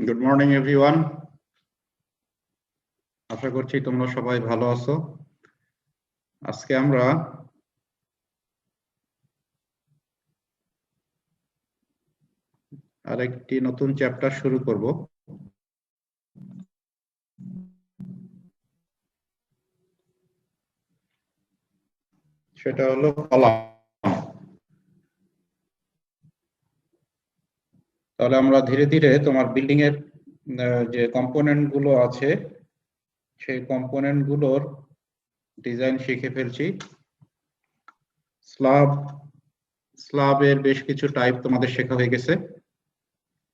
Good morning everyone, আশা করছি তোমরা সবাই ভালো আছো। আজকে আমরা আরেকটি নতুন চ্যাপ্টার শুরু করব। সেটা হলো কলাম। তাহলে আমরা ধীরে ধীরে তোমার বিল্ডিং এর যে কম্পোনেন্ট গুলো আছে সেই কম্পোনেন্ট গুলোর ডিজাইন শিখে ফেলছি। স্ল্যাবের বেশ কিছু টাইপ তোমাদের শেখা হয়ে গেছে,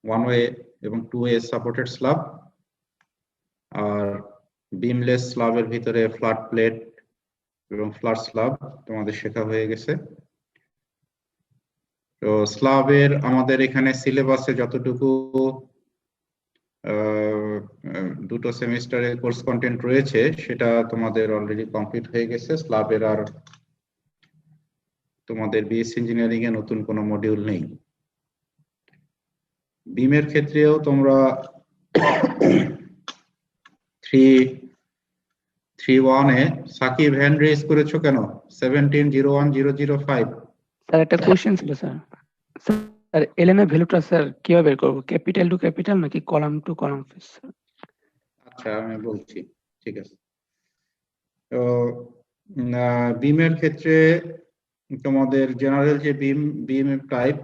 1 ওয়ে এবং 2 ওয়ে সাপোর্টেড স্ল্যাব, আর বিমলেস স্ল্যাবের ভিতরে ফ্ল্যাট প্লেট এবং ফ্ল্যাট স্ল্যাব তোমাদের শেখা হয়ে গেছে। তো স্ল্যাবের আমাদের এখানে সিলেবাসে যতটুকু দুটো সেমিস্টারের কোর্স কন্টেন্ট রয়েছে সেটা তোমাদের অলরেডি কমপ্লিট হয়ে গেছে। স্ল্যাবের আর তোমাদের বিএসসি ইঞ্জিনিয়ারিং এ নতুন কোনো মডিউল নেই। বিমের ক্ষেত্রেও তোমরা 3.1 এ সাকিব হ্যান্ড রেজ করেছো কেন? 1701,005। স্যার একটা কোশ্চেন ছিল স্যার। স্যার এলএন এর ভ্যালুটা স্যার কিভাবে বের করব? ক্যাপিটাল টু ক্যাপিটাল নাকি কলাম টু কলাম? আচ্ছা, আমি বলছি, ঠিক আছে। তো বিমের ক্ষেত্রে তোমাদের জেনারেল যে বিম টাইপ,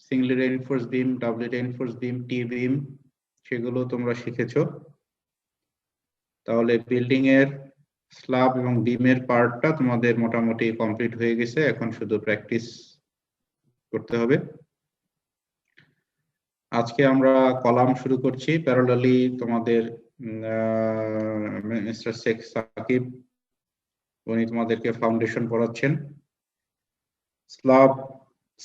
সিঙ্গলি রেইনফোর্স বিম, ডাবলি রেইনফোর্স বিম, টি বিম, সেগুলো তোমরা শিখেছো। তাহলে বিল্ডিং এর স্ল্যাব এবং বিমের পার্টটা তোমাদের মোটামুটি কমপ্লিট হয়ে গেছে, এখন শুধু প্র্যাকটিস করতে হবে। আজকে আমরা কলাম শুরু করছি। প্যারালালি তোমাদের মিস্টার শেখ সাকিব, উনি তোমাদেরকে ফাউন্ডেশন পড়াচ্ছেন।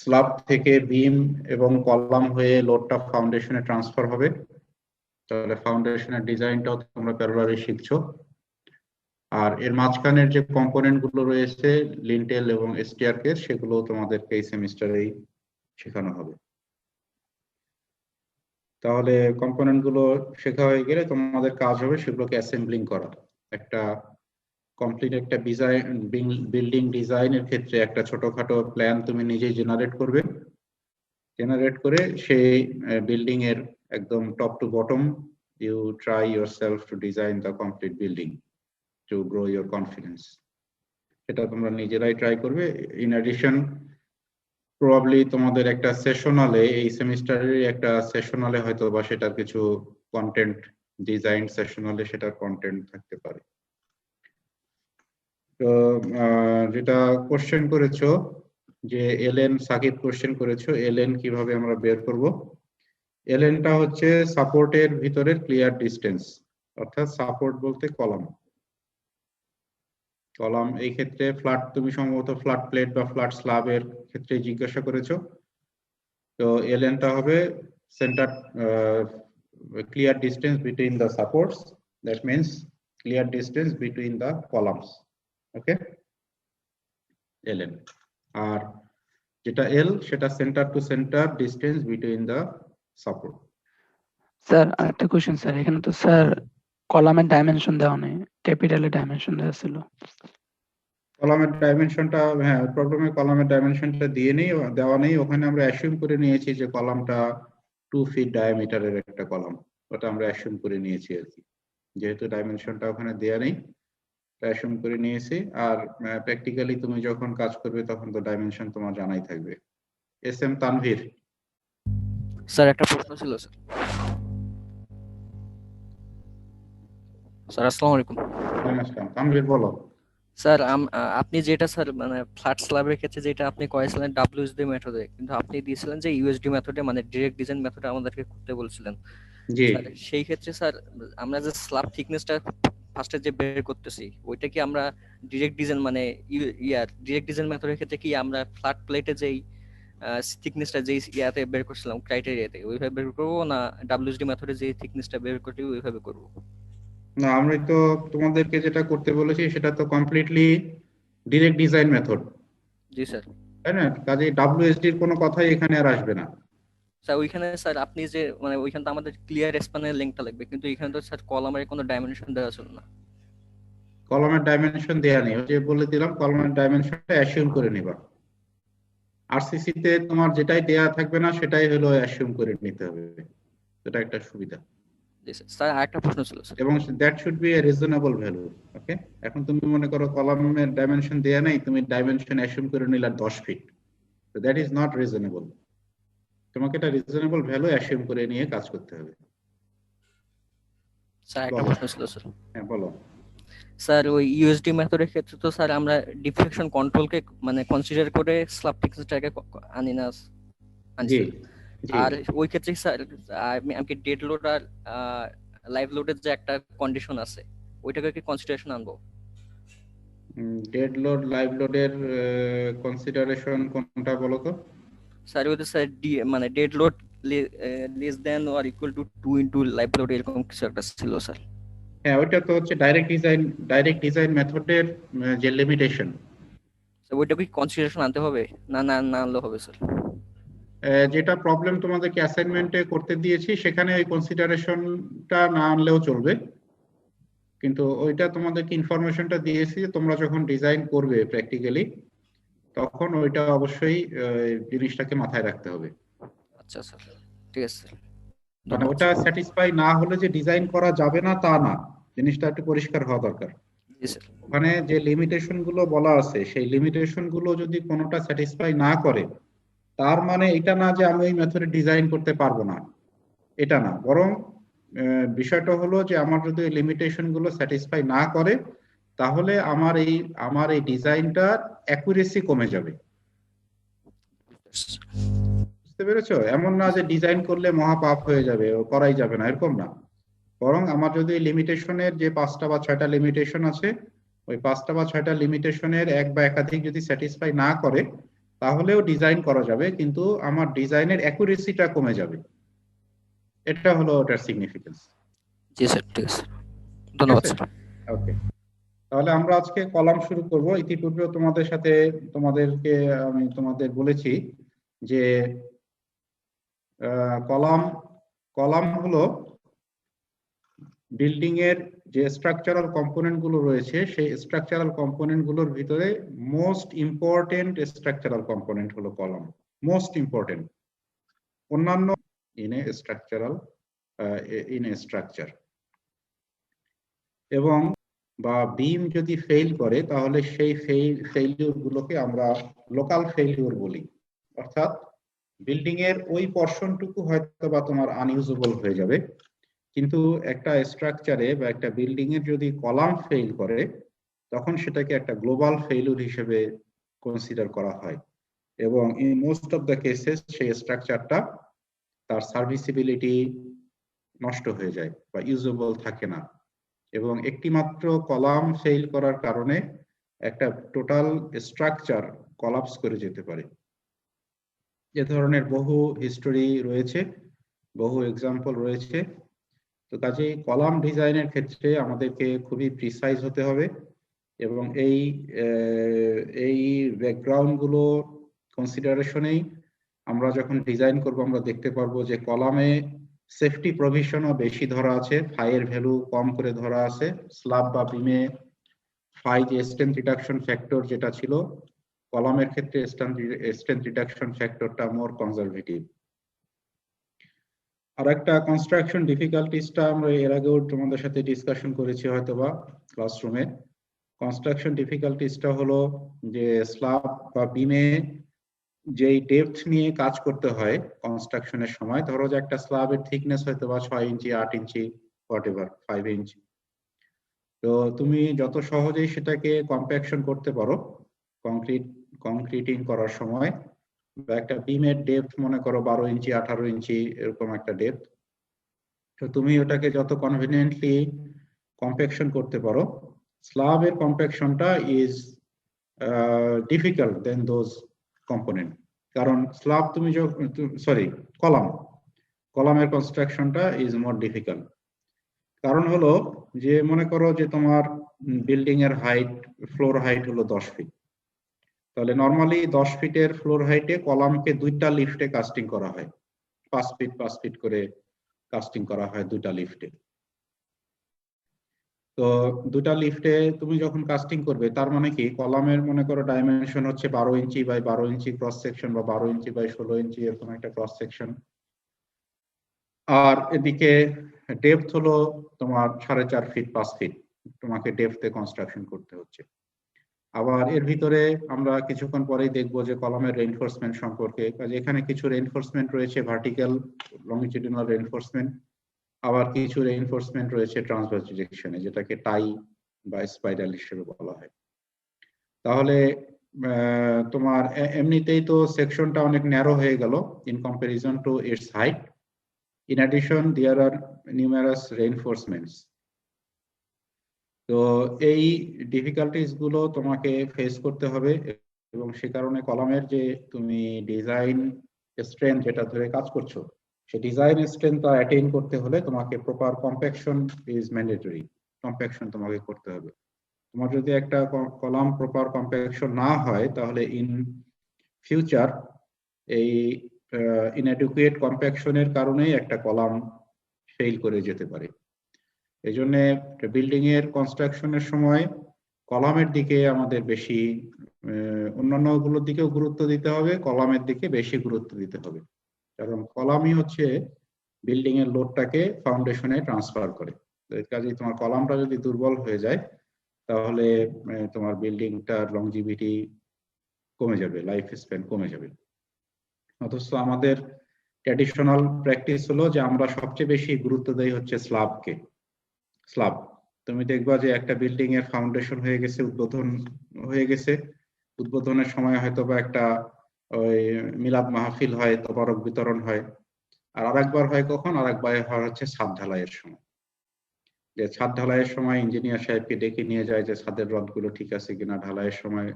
স্ল্যাব থেকে বিম এবং কলাম হয়ে লোডটা ফাউন্ডেশনে ট্রান্সফার হবে। তাহলে ফাউন্ডেশনের ডিজাইনটাও তোমরা প্যারালালি শিখছো। আর এর মাঝখানের যে কম্পোনেন্ট গুলো রয়েছে, লিন্টেল এবং স্টেয়ারকেস, সেগুলো তোমাদেরকে এই সেমিস্টারেই শেখানো হবে। তাহলে কম্পোনেন্ট গুলো শেখা হয়ে গেলে তোমাদের কাজ হবে সেগুলোকে অ্যাসেম্বলিং করা। একটা কমপ্লিট একটা বিল্ডিং ডিজাইনের ক্ষেত্রে একটা ছোটখাটো প্ল্যান তুমি নিজেই জেনারেট করবে। জেনারেট করে সেই বিল্ডিং এর একদম top to bottom you try yourself to design the complete building to grow your confidence. এটা তোমরা নিজেরাই ট্রাই করবে। ইন অ্যাডিশন প্রবাবলি তোমাদের একটা সেশনালে, এই সেমিস্টারের একটা সেশনালে হয়তো বা সেটার কিছু কন্টেন্ট, ডিজাইন সেশনালে সেটার কন্টেন্ট থাকতে পারে। তো যেটা কোশ্চেন করেছো যে এলএন, সাকিব কোশ্চেন করেছো এলএন কিভাবে আমরা বের করব। এলএনটা হচ্ছে সাপোর্টের ভিতরের ক্লিয়ার ডিস্টেন্স, অর্থাৎ সাপোর্ট বলতে কলাম। কলাম এই ক্ষেত্রে ফ্ল্যাট, তুমি সম্ভবত ফ্ল্যাট প্লেট বা ফ্ল্যাট স্ল্যাবের ক্ষেত্রে জিজ্ঞাসা করেছো। তো এলএনটা হবে centre clear distance between the supports, that means clear distance between the columns. Okay, LN. আর যেটা এল, সেটা centre to centre distance between the support. Sir আরেকটা কোশ্চেন স্যার, এখানে তো স্যার কলামের ডাইমেনশন দেওয়া নেই, ক্যাপিটালের ডাইমেনশন দেওয়া ছিল। কলামের ডাইমেনশনটা, হ্যাঁ, প্রবলেমে কলামের ডাইমেনশনটা দেওয়া নেই। ওখানে আমরা অ্যাসিউম করে নিয়েছি যে কলামটা 2 ফিট ডায়ামিটারের একটা কলাম, ওটা আমরা অ্যাসিউম করে নিয়েছি আর কি। যেহেতু ডাইমেনশনটা ওখানে দেওয়া নেই, অ্যাসিউম করে নিয়েছি। আর প্র্যাকটিক্যালি তুমি যখন কাজ করবে তখন তো ডাইমেনশন তোমার জানাই থাকবে। S M Tanvir. স্যার একটা প্রশ্ন ছিল স্যার। স্যার আসসালামু আলাইকুম। নমস্কার তানভীর, বলো। স্যার আপনি যেটা স্যার মানে ফ্ল্যাট স্ল্যাবের ক্ষেত্রে যেটা আপনি কয়েছিলেন ডাব্লিউএসডি মেথডে, কিন্তু আপনি দিয়েছিলেন যে ইউএসডি মেথডে, মানে ডিরেক্ট ডিজাইন মেথডে আমাদেরকে করতে বলছিলেন। জি, স্যার সেই ক্ষেত্রে স্যার আমরা যে স্ল্যাব থিকনেসটা ফার্স্টে যে বের করতেছি, ওইটা কি আমরা ডিরেক্ট ডিজাইন মানে ডিরেক্ট ডিজাইন মেথডের ক্ষেত্রে কি আমরা ফ্ল্যাট প্লেটে যেই থিকনেসটা যেই ইয়াতে বের করছিলাম ক্রাইটেরিয়াতে ওইভাবে বের করবো, না ডাব্লিউএসডি মেথডে যে থিকনেসটা বের করতে ওইভাবে করবো? না, আমরা তো তোমাদেরকে যেটা করতে বলেছি সেটা তো কমপ্লিটলি ডিরেক্ট ডিজাইন মেথড, জি স্যার। তাই না? কাজে ডাব্লিউএসডি এর কোনো কথাই এখানে আর আসবে না। স্যার ওইখানে স্যার আপনি যে মানে ওইখানে তো আমাদের ক্লিয়ার স্প্যানের লিঙ্কটা লাগবে, কিন্তু এখানে তো স্যার কলামের কোনো ডাইমেনশন দেওয়া ছিল না। কলামের ডাইমেনশন দেয়া নেই, ওই যে বলে দিলাম কলামের ডাইমেনশনটা অ্যাসিউম করে নিবা। আরসিসি তে তোমার যেটাই দেয়া থাকবে না সেটাই হলো অ্যাসিউম করে নিতে হবে, এটা একটা সুবিধা। জি স্যার। স্যার আরেকটা প্রশ্ন ছিল স্যার। এবং that should be a reasonable value. Okay, এখন তুমি মনে করো কলামের ডাইমেনশন দেয়া নেই, তুমি ডাইমেনশন অ্যাসিউম করে নিলা 10 ফিট, তো দ্যাট ইজ নট রিজনেবল। তোমাকে এটা রিজনেবল ভ্যালু অ্যাসিউম করে নিয়ে কাজ করতে হবে। স্যার একটা বলো। প্রশ্ন ছিল স্যার। হ্যাঁ বলো। স্যার ওই ইউএসডি মেথডের ক্ষেত্রে তো স্যার আমরা ডিফ্লেকশন কন্ট্রোলকে মানে কনসিডার করে স্ল্যাব টেক্সচারকে আনি না, আনছি। জি জি, আর ওই ক্ষেত্রে স্যার আমি ডেড লোড আর লাইভ লোডের যে একটা কন্ডিশন আছে ওইটাকে কি কনসিডারেশন আনবো? ডেড লোড লাইভ লোডের কনসিডারেশন কোনটা বলো তো? স্যার ওই স্যার মানে dead load less than or equal to 2 into live load এরকম কিছু একটা ছিল স্যার। হ্যাঁ, ওইটা তো হচ্ছে ডাইরেক্ট ডিজাইন মেথডের যে লিমিটেশন। ওইটা কি কনসিডারেশন আনতে হবে না না না আনলে হবে স্যার? যেটা প্রবলেম তোমাদেরকে অ্যাসাইনমেন্টে করতে দিয়েছি সেখানে ওই কনসিডারেশনটা না আনলেও চলবে, কিন্তু ওইটা তোমাদেরকে ইনফরমেশনটা দিয়েছি যে তোমরা যখন ডিজাইন করবে প্র্যাকটিক্যালি তখন ওইটা অবশ্যই জিনিসটাকে মাথায় রাখতে হবে। আচ্ছা স্যার, ঠিক আছে স্যার। মানে ওটা স্যাটিসফাই না হলে যে ডিজাইন করা যাবে না তা না, জিনিসটা একটু পরিষ্কার হওয়া দরকার। জি স্যার। ওখানে যে লিমিটেশন গুলো বলা আছে সেই লিমিটেশন গুলো যদি কোনোটা স্যাটিসফাই না করে তার মানে এটা না যে আমি ওই মেথডে ডিজাইন করতে পারবো না, এটা না, বরং বিষয়টা হলো যে আমার যদি ওই লিমিটেশন গুলো স্যাটিসফাই না করে তাহলে আমার এই ডিজাইনটার অ্যাকুরেসি কমে যাবে। বুঝতে পেরেছো? এমন না যে ডিজাইন করলে মহাপাপ হয়ে যাবে, ও করাই যাবে না, এরকম না। বরং আমার যদি লিমিটেশনের যে 5টা বা 6টা লিমিটেশন আছে ওই 5টা বা 6টা লিমিটেশনের এক বা একাধিক যদি স্যাটিসফাই না করে তাহলেও ডিজাইন করা যাবে, কিন্তু আমার ডিজাইনের অ্যাকুরেসিটা কমে যাবে। এটা হলো ওটার সিগনিফিকেন্স। জি স্যার, ঠিক আছে। ধন্যবাদ স্যার। ওকে, তাহলে আমরা আজকে কলাম শুরু করব। ইতিপূর্বেও তোমাদের বলেছি যে কলাম হলো বিল্ডিং এর যে স্ট্রাকচারাল কম্পোনেন্ট গুলো রয়েছে সেই স্ট্রাকচারাল কম্পোনেন্ট গুলোর ভিতরে মোস্ট ইম্পর্টেন্ট স্ট্রাকচারাল কম্পোনেন্ট হলো কলাম, মোস্ট ইম্পর্টেন্ট। অন্যান্য ইন এ স্ট্রাকচার এবং বা বিম যদি ফেইল করে তাহলে সেই ফেইলিউর গুলোকে আমরা লোকাল ফেইলিউর বলি, অর্থাৎ বিল্ডিং এর ওই পর্শনটুকু হয়তো বা তোমার আনইউজেবল হয়ে যাবে, কিন্তু একটা স্ট্রাকচারে বা একটা বিল্ডিং এর যদি কলাম ফেইল করে তখন সেটাকে একটা গ্লোবাল ফেইলিউর হিসেবে কনসিডার করা হয় এবং in most of the cases সেই স্ট্রাকচারটা তার সার্ভিসিবিলিটি নষ্ট হয়ে যায় বা ইউজেবল থাকে না, এবং একটি মাত্র কলাম ফেইল করার কারণে একটা টোটাল স্ট্রাকচার কলাপস করে যেতে পারে। এ ধরনের বহু হিস্টোরি রয়েছে, বহু এক্সাম্পল রয়েছে। তো কাজেই কলাম ডিজাইনের ক্ষেত্রে আমাদেরকে খুবই প্রিসাইজ হতে হবে এবং এই ব্যাকগ্রাউন্ড গুলো কনসিডারেশনেই আমরা যখন ডিজাইন করব আমরা দেখতে পারবো যে কলামে সেফটি প্রভিশনও বেশি ধরা আছে, ফাইয়ের ভ্যালু কম করে ধরা আছে। স্ল্যাব বা বিমে ফাই যে স্ট্রেংথ রিডাকশন ফ্যাক্টর যেটা ছিল, কলামের ক্ষেত্রে স্ট্রেংথ রিডাকশন ফ্যাক্টরটা মোর কনজারভেটিভ। আর একটা কনস্ট্রাকশন ডিফিকাল্টিসটা আমরা এর আগেও তোমাদের সাথে ডিসকাশন করেছি হয়তোবা ক্লাসরুমে। কনস্ট্রাকশন ডিফিকাল্টিসটা হলো যে স্ল্যাব বা বিমে যেই ডেপথ নিয়ে কাজ করতে হয় কনস্ট্রাকশনের সময়, ধরো যে একটা স্ল্যাবের থিকনেস হয়তো বা 6 ইঞ্চি 8 ইঞ্চি হোয়াটএভার 5 ইঞ্চি, তো তুমি যত সহজেই সেটাকে কম্প্যাকশন করতে পারো কংক্রিটিং করার সময়, বা একটা বিমের ডেপথ মনে করো 12 ইঞ্চি 18 ইঞ্চি এরকম একটা ডেপথ, তো তুমি ওটাকে যত কনভিনিয়েন্টলি কম্প্যাকশন করতে পারো, স্ল্যাবের কম্প্যাকশনটা is difficult then those component. কারণ স্ল্যাব তুমি কলামের কনস্ট্রাকশনটা ইজ মোর ডিফিকাল্ট। কারণ হলো যে মনে করো যে তোমার বিল্ডিং এর হাইট, ফ্লোর হাইট হলো 10 ফিট, তাহলে নরমালি 10 ফিটের ফ্লোর হাইটে কলামকে 2টা লিফটে কাস্টিং করা হয়। 5 ফিট করে কাস্টিং করা হয় দুটা লিফটে। তো দুটা লিফটে তুমি যখন কাস্টিং করবে তার মানে কি, কলামের মনে করো ডাইমেনশন হচ্ছে 12 inch by 12 inch cross section, বা 12 ইঞ্চি বাই 16 ইঞ্চি এরকম একটা ক্রস সেকশন। আর এদিকে ডেপথ হলো তোমার 4.5 ফিট 5 ফিট তোমাকে ডেপথে কনস্ট্রাকশন করতে হচ্ছে। আবার এর ভিতরে আমরা কিছুক্ষণ পরেই দেখবো যে কলামের রেইনফোর্সমেন্ট সম্পর্কে। এখানে কিছু রেইনফোর্সমেন্ট রয়েছে ভার্টিক্যাল লংজিটিউডিনাল রেইনফোর্সমেন্ট, আবার কিছু রেইনফোর্সমেন্ট রয়েছে ট্রান্সভার্স ডিরেকশনে, যেটাকে টাই বা স্পাইরাল হিসেবে বলা হয়। তাহলে তোমার এমনিতেই তো সেকশনটা অনেক ন্যারো হয়ে গেল in comparison to its height. In addition, there are numerous reinforcements. তো এই ডিফিকাল্টিস গুলো তোমাকে ফেস করতে হবে, এবং সে কারণে কলামের যে তুমি ডিজাইন স্ট্রেংথ যেটা ধরে কাজ করছো, সেই ডিজাইন স্ট্রেংথটা অ্যাটেইন করতে হলে তোমাকে proper compaction is mandatory. Compaction তোমাকে করতে হবে। তোমার যদি একটা কলাম প্রপার কম্প্যাকশন না হয়, তাহলে ইন ফিউচার এই ইনঅ্যাডিকুয়েট কম্প্যাকশনের কারণেই একটা কলাম ফেল করে যেতে পারে। এই জন্য বিল্ডিং এর কনস্ট্রাকশনের সময় কলামের দিকে আমাদের বেশি, অন্যান্য গুলোর দিকেও গুরুত্ব দিতে হবে, কলামের দিকে বেশি গুরুত্ব দিতে হবে। কারণ কলামই হচ্ছে বিল্ডিং এর লোডটাকে ফাউন্ডেশনে ট্রান্সফার করে। কাজেই তোমার কলামটা যদি দুর্বল হয়ে যায়, তাহলে তোমার বিল্ডিংটার লংজিভিটি কমে যাবে, লাইফ স্প্যান কমে যাবে। অথচ আমাদের ট্র্যাডিশনাল প্র্যাকটিস হলো যে আমরা সবচেয়ে বেশি গুরুত্ব দেই হচ্ছে স্ল্যাবকে। স্ল্যাব তুমি দেখবা যে একটা বিল্ডিং এর ফাউন্ডেশন হয়ে গেছে, উদ্বোধন হয়ে গেছে, উদ্বোধনের সময় হয়তো বা একটা ওই মিলাদ মাহফিল হয়, তবারক বিতরণ হয়। আর আরেকবার হয় কখন, আরেকবার হয় হচ্ছে ছাদ ঢালাইয়ের সময়। যে ছাদ ঢালাইয়ের সময় ইঞ্জিনিয়ার সাহেবকে ডেকে নিয়ে যায় যে ছাদের রডগুলো ঠিক আছে কিনা, ঢালাইয়ের সময়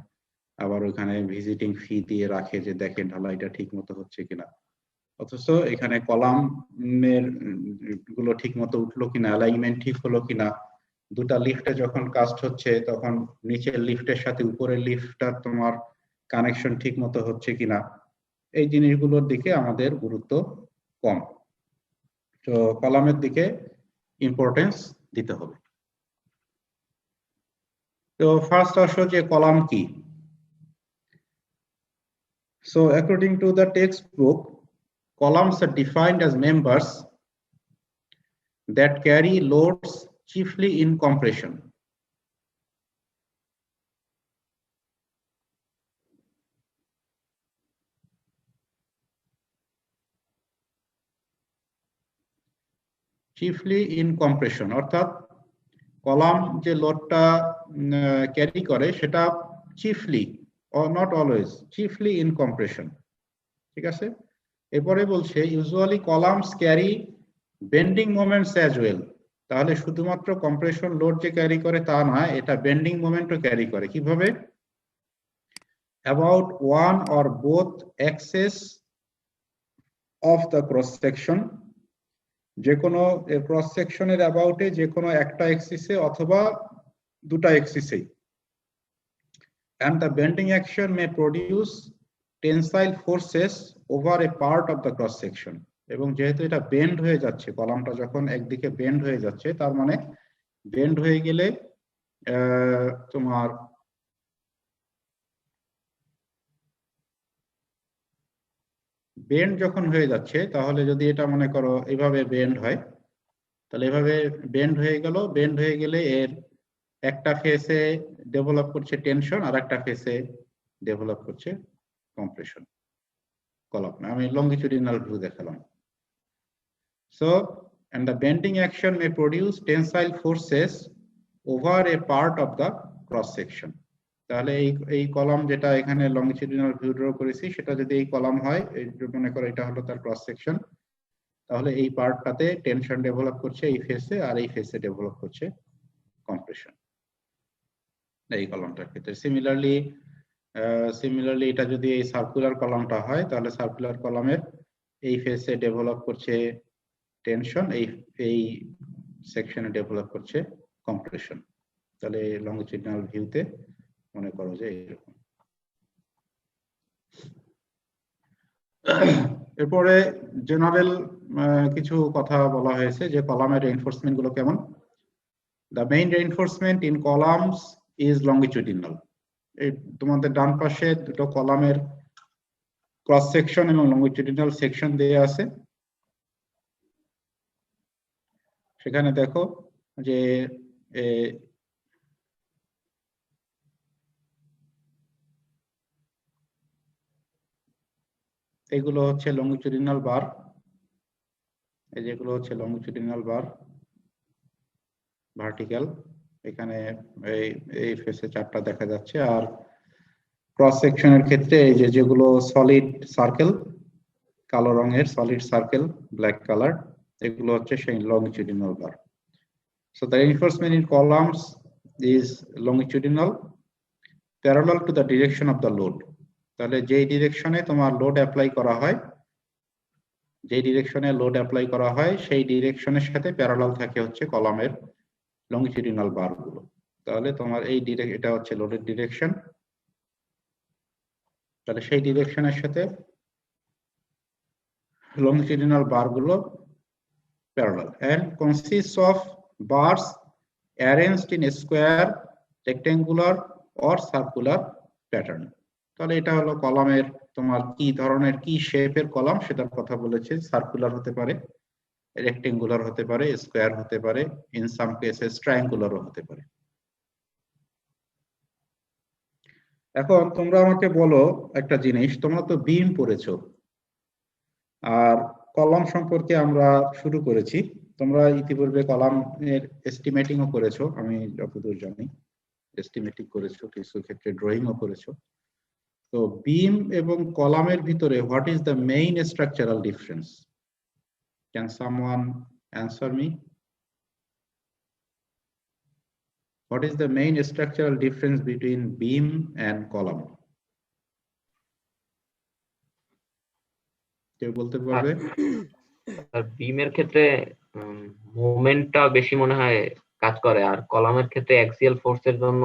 আবার ওখানে ভিজিটিং ফি দিয়ে রাখে যে দেখেন ঢালাইটা ঠিক মতো হচ্ছে কিনা। অথচ এখানে কলামের গুলো ঠিক মতো উঠলো কিনা, অ্যালাইনমেন্ট ঠিক হলো কিনা, দুটা লিফটে যখন কাস্ট হচ্ছে তখন নিচের লিফটের সাথে উপরের লিফটটার তোমার কানেকশন ঠিক মতো হচ্ছে কিনা, এই জিনিসগুলোর দিকে আমাদের গুরুত্ব কম। তো কলামের দিকে ইম্পর্টেন্স দিতে হবে। তো ফার্স্ট আসো যে কলাম কি। So according to the textbook, columns are defined as members that carry loads chiefly in compression. Chiefly in compression, অর্থাৎ কলাম যে লোডটা ক্যারি করে সেটা চিফলি, or not always, chiefly in compression। ঠিক আছে, এরপরে বলছে usually columns carry bending moments as well. তাহলে শুধুমাত্র কম্প্রেশন লোড যে ক্যারি করে তা না, এটা বেন্ডিং মোমেন্টও ক্যারি করে। কিভাবে? About one or both access of the cross section, যে কোনো ক্রস সেকশনের অ্যাবাউটে যে কোনো একটা এক্সিসে অথবা দুটা এক্সিসে। and the bending action may produce tensile forces over a part of the cross section। এবং যেহেতু এটা বেন্ড হয়ে যাচ্ছে, কলামটা যখন একদিকে বেন্ড হয়ে যাচ্ছে, তার মানে বেন্ড হয়ে গেলে তোমার বেন্ড যখন হয়ে যাচ্ছে, তাহলে যদি এটা মনে করো এভাবে বেন্ড হয়, তাহলে এভাবে বেন্ড হয়ে গেল, বেন্ড হয়ে গেলে এর একটা ফেসে ডেভেলপ করছে টেনশন, আর একটা ফেসে ডেভেলপ করছে কম্প্রেশন। কলাম আমি লংজিটিউডিনাল ভিউ দেখালাম। So and the bending action may produce tensile forces over a part of the cross section। তাহলে এই কলাম যেটা এখানে লংজিটিউডিনাল ভিউ ড্র করেছি, সেটা যদি এই কলাম হয়, মনে করো এটা হলো তার ক্রস সেকশন, তাহলে এই পার্টটাতে টেনশন ডেভেলপ করছে এই ফেসে, আর এই ফেসে ডেভেলপ করছে কম্প্রেশন এই কলামটার ক্ষেত্রে। সিমিলারলি এটা যদি এই সার্কুলার কলামটা হয়, তাহলে সার্কুলার কলামের এই ফেসে ডেভেলপ করছে টেনশন, এই সেকশনে ডেভেলপ করছে কম্প্রেশন। তাহলে লংজিটিউডিনাল ভিউতে মনে করো যে এরকম। এরপরে জেনারেল কিছু কথা বলা হয়েছে যে কলামের রেইনফোর্সমেন্ট গুলো কেমন। The main reinforcement in columns is longitudinal. এই তোমাদের ডান পাশে দুটো কলামের ক্রস সেকশন এবং লংগিটিউডিনাল সেকশন দেয়া আছে। সেখানে দেখো যে এগুলো হচ্ছে লংগিটিউডিনাল বার, এই যেগুলো হচ্ছে লংগিটিউডিনাল বার ভার্টিক্যাল, এখানে এই ফেসে চারটা দেখা যাচ্ছে। আর ক্রস সেকশনের ক্ষেত্রে এই যে যেগুলো সলিড সার্কেল, কালো রঙের সলিড সার্কেল ব্ল্যাক কালার, এগুলো হচ্ছে সেই longitudinal bar. So the reinforcement in columns is longitudinal parallel to the direction of the load. তাহলে যেই ডিরেকশনে তোমার লোড অ্যাপ্লাই করা হয়, যেই ডিরেকশনে লোড অ্যাপ্লাই করা হয় সেই ডিরেকশনের সাথে প্যারালাল থাকে হচ্ছে কলামের লংগিটিউডিনাল বার গুলো। তাহলে তোমার এই এটা হচ্ছে লোডের ডিরেকশন, তাহলে সেই ডিরেকশনের সাথে longitudinal bar গুলো parallel and consists of bars arranged in a square, rectangular or circular pattern. তাহলে এটা হলো কলামের তোমার কি ধরনের কি শেপের কলাম সেটার কথা বলেছে। সার্কুলার হতে পারে, রেক্টেঙ্গুলার হতে পারে, স্কোয়ার হতে পারে, ইন সাম কেসেস ট্রায়াঙ্গুলারও হতে পারে। এখন তোমরা আমাকে বলো একটা জিনিস, তোমরা তো বিম পড়েছো আর কলাম সম্পর্কে আমরা শুরু করেছি, তোমরা ইতিপূর্বে কলামের এস্টিমেটিংও করেছো, আমি যতদূর জানি এস্টিমেটিং করেছো, কিছু ক্ষেত্রে ড্রয়িংও করেছো। তো বিম এবং কলামের ভিতরে what is the main structural difference? Can someone answer me? What is the main structural difference between beam and column? কেউ বলতে পারবে? আর বিমের ক্ষেত্রে মুভমেন্টটা বেশি মনে হয় কাজ করে, আর কলামের ক্ষেত্রে অ্যাক্সিয়াল ফোর্সের জন্য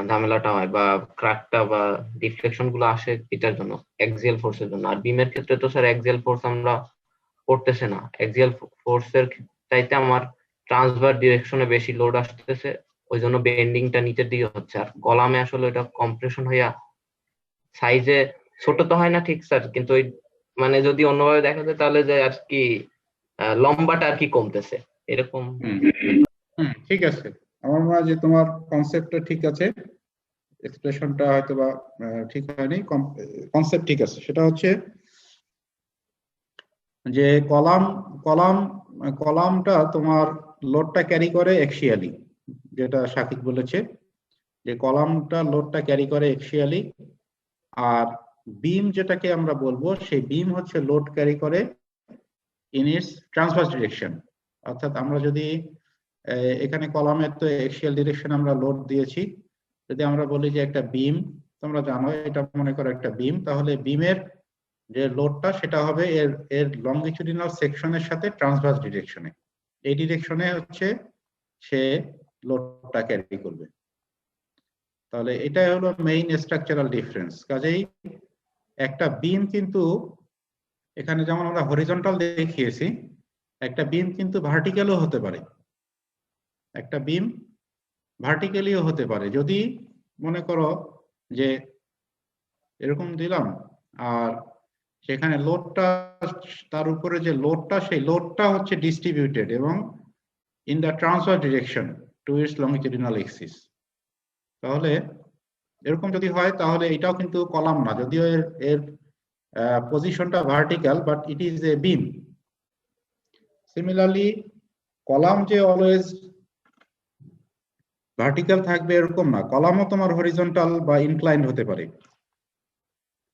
ঝামেলাটা হয়, বা ক্র্যাকটা বা ডিফ্লেকশন গুলো আসে এটার জন্য, অ্যাক্সিয়াল ফোর্সের জন্য। আর বিমের ক্ষেত্রে তো স্যার অ্যাক্সিয়াল ফোর্স আমরা করতেছে না, অ্যাক্সিয়াল ফোর্সের চাইতে আমার ট্রান্সভার্স ডিরেকশনে বেশি লোড আসতেছে, ওই জন্য বেন্ডিংটা নিচের দিকে হচ্ছে। আর কলামে আসলে এটা কম্প্রেশন হইয়া সাইজে ছোট তো হয় না ঠিক স্যার, কিন্তু ওই মানে যদি অন্যভাবে দেখা যায় তাহলে যে আর কি লম্বাটা আর কি কমতেছে এরকম। ঠিক আছে, আমার মনে হয় যে তোমার কনসেপ্টটা ঠিক আছে, এক্সপ্রেশনটা হয়তো বা ঠিক হয়নি, কনসেপ্ট ঠিক আছে। সেটা হচ্ছে যে কলামটা তোমার লোডটা ক্যারি করে এক্সিয়ালি, যেটা শাকিব বলেছে যে কলামটা লোডটা ক্যারি করে এক্সিয়ালি, আর বিম যেটাকে আমরা বলবো সেই বিম হচ্ছে লোড ক্যারি করে ইন ইটস ট্রান্সভার্স ডিরেকশন। অর্থাৎ আমরা যদি এখানে কলামের তো এক্সিয়াল ডিরেকশন আমরা লোড দিয়েছি, যদি আমরা বলি যে একটা বিম, তোমরা জানো এটা মনে করো একটা বিম, তাহলে বিমের যে লোডটা সেটা হবে এর লংগিটিউডিনাল সেকশনের সাথে ট্রান্সভার্স ডিরেকশনে, এই ডিরেকশনে হচ্ছে সে লোডটা ক্যারি করবে। তাহলে এটাই হলো মেইন স্ট্রাকচারাল ডিফারেন্স। কাজেই একটা বিম কিন্তু এখানে যেমন আমরা হরিজন্টাল দেখিয়েছি, একটা বিম কিন্তু ভার্টিক্যালও হতে পারে, একটা বিম ভার্টিক্যালিও হতে পারে। যদি মনে করো যে এরকম দিলাম আর সেখানে লোডটা, তার উপরে যে লোডটা সেই লোডটা হচ্ছে ডিস্ট্রিবিউটেড এবং in the transverse direction to its longitudinal axis, তাহলে এরকম যদি হয় তাহলে এটাও কিন্তু কলাম না, যদিও এর পজিশনটা vertical, but it is a beam. Similarly column যে অলওয়েজ ভার্টিক্যাল থাকবে এরকম না, কলামও তোমার হরিজন্টাল বা ইনক্লাইন্ড হতে পারে,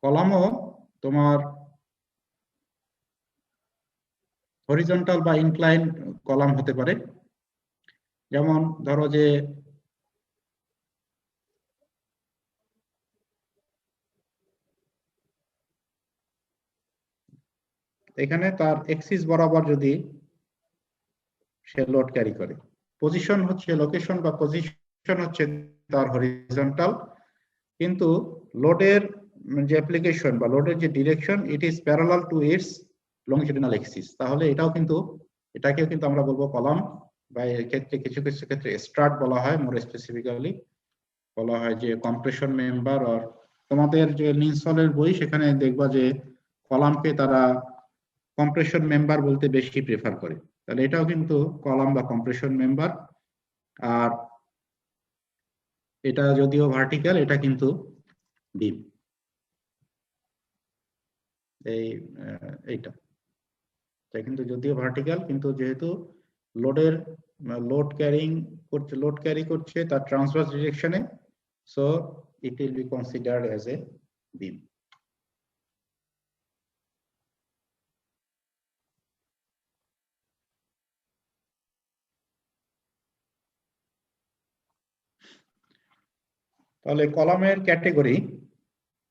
কলামও তোমার হরিজন্টাল বা ইনক্লাইন্ড কলাম হতে পারে। যেমন ধরো যে এখানে তার এক্সিস বরাবর যদি সে লোড ক্যারি করে, পজিশন হচ্ছে লোকেশন বা পজিশন হচ্ছে তার হরিজন্টাল, কিন্তু লোডের যে অ্যাপ্লিকেশন বা লোডের যে direction it is parallel to its longitudinal axis, তাহলে এটাকেও কিন্তু আমরা বলবো কলাম, বা এর ক্ষেত্রে কিছু কিছু ক্ষেত্রে স্ট্রাট বলা হয়, মোর স্পেসিফিক্যালি বলা হয় যে কম্প্রেশন মেম্বার। আর তোমাদের যে লিনসলের বই সেখানে দেখবা যে কলামকে তারা কম্প্রেশন মেম্বার বলতে বেশি প্রেফার করে, তাহলে এটাও কিন্তু কলাম বা কম্প্রেশন মেম্বার। আর এটা যদিও ভার্টিক্যাল, এটা কিন্তু বিম। এইটা কিন্তু যদিও ভার্টিক্যাল, কিন্তু যেহেতু লোড ক্যারি করছে তার ট্রান্সভার্স ডিরেকশনে, so it will be considered as a beam. তাহলে কলামের ক্যাটেগরি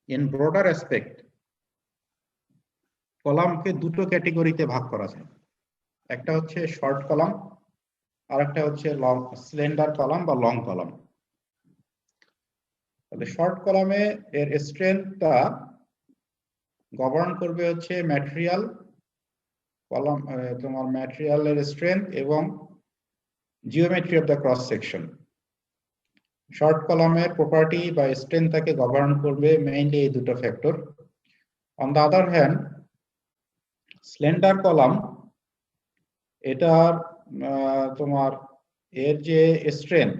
ইন ব্রডার অ্যাসপেক্ট, কলামকে দুটো ক্যাটেগরিতে ভাগ করা যায়। একটা হচ্ছে শর্ট কলাম, আর একটা হচ্ছে লং স্লেন্ডার কলাম বা লং কলাম। তাহলে শর্ট কলামে এর স্ট্রেংথটা গভর্ন করবে হচ্ছে ম্যাটেরিয়াল কলাম, তোমার ম্যাটেরিয়ালের স্ট্রেংথ এবং geometry of the cross section. Short কলামের প্রপার্টি বা স্ট্রেংথটাকে গভর্ন করবে মেইনলি এই দুটো factor. On the other hand slender column, এটার তোমার এর যে স্ট্রেংথ,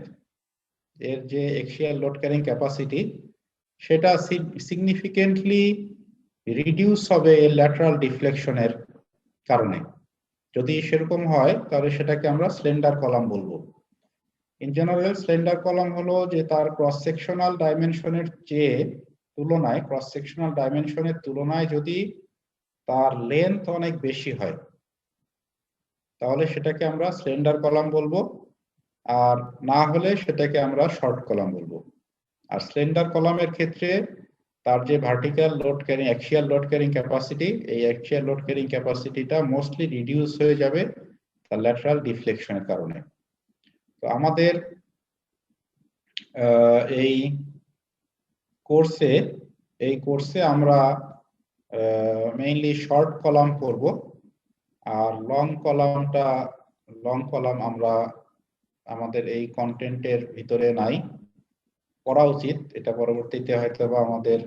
এর যে এক্সিয়াল লোড ক্যারিং ক্যাপাসিটি, সেটা সিগনিফিকেন্টলি রিডিউস হবে এর ল্যাটারাল ডিফ্লেকশনের কারণে। যদি সেরকম হয় তাহলে সেটাকে আমরা স্লেন্ডার কলাম বলবো। ইন জেনারেল স্লেন্ডার কলাম হলো যে তার ক্রস সেকশনাল ডাইমেনশনের তুলনায় যদি তার লেন্থ অনেক বেশি হয় তাহলে সেটাকে আমরা স্লেন্ডার কলাম বলবো, আর না হলে সেটাকে আমরা শর্ট কলাম বলবো। আর স্লেন্ডার কলামের ক্ষেত্রে তার যে vertical load carrying axial load carrying capacity, এই অ্যাক্সিয়াল লোড ক্যারিং ক্যাপাসিটিটা মোস্টলি রিডিউস হয়ে যাবে তার ল্যাটারাল ডিফ্লেকশনের কারণে। তো আমাদের এই কোর্সে আমরা মেইনলি শর্ট কলাম পড়ব, আর লং কলাম আমরা আমাদের এই কন্টেন্টের ভিতরে নাই, পড়া উচিত। এটা পরবর্তীতে হয়তো বা আমাদের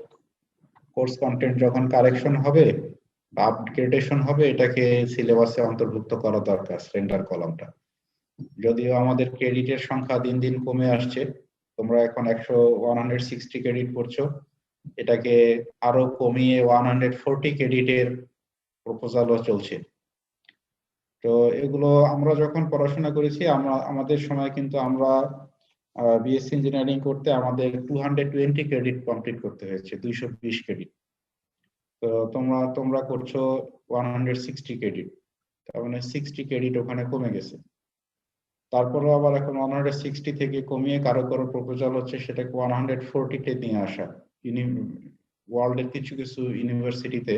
কোর্স কন্টেন্ট যখন কারেকশন হবে বা আপগ্রেডেশন হবে, এটাকে সিলেবাসে অন্তর্ভুক্ত করা দরকার স্লেন্ডার কলামটা। যদিও আমাদের ক্রেডিটের সংখ্যা দিন দিন কমে আসছে, তোমরা এখন 160 ক্রেডিট পড়ছো, এটাকে আরো কমিয়ে 140 ক্রেডিটের প্রপোজালও চলছে। তো এগুলো আমরা যখন পড়াশোনা করেছি, আমাদের সময় কিন্তু আমরা বিএসসি ইঞ্জিনিয়ারিং করতে আমাদের 220 ক্রেডিট কমপ্লিট করতে হয়েছে, 220 ক্রেডিট। তো তোমরা করছো 160 ক্রেডিট, তার মানে 60 ক্রেডিট ওখানে কমে গেছে। তারপরে আবার এখন 160 থেকে কমিয়ে কারো প্রপোজাল হচ্ছে সেটাকে 140-তে নিয়ে আসা। ওয়ার্ল্ডের কিছু ইউনিভার্সিটিতে,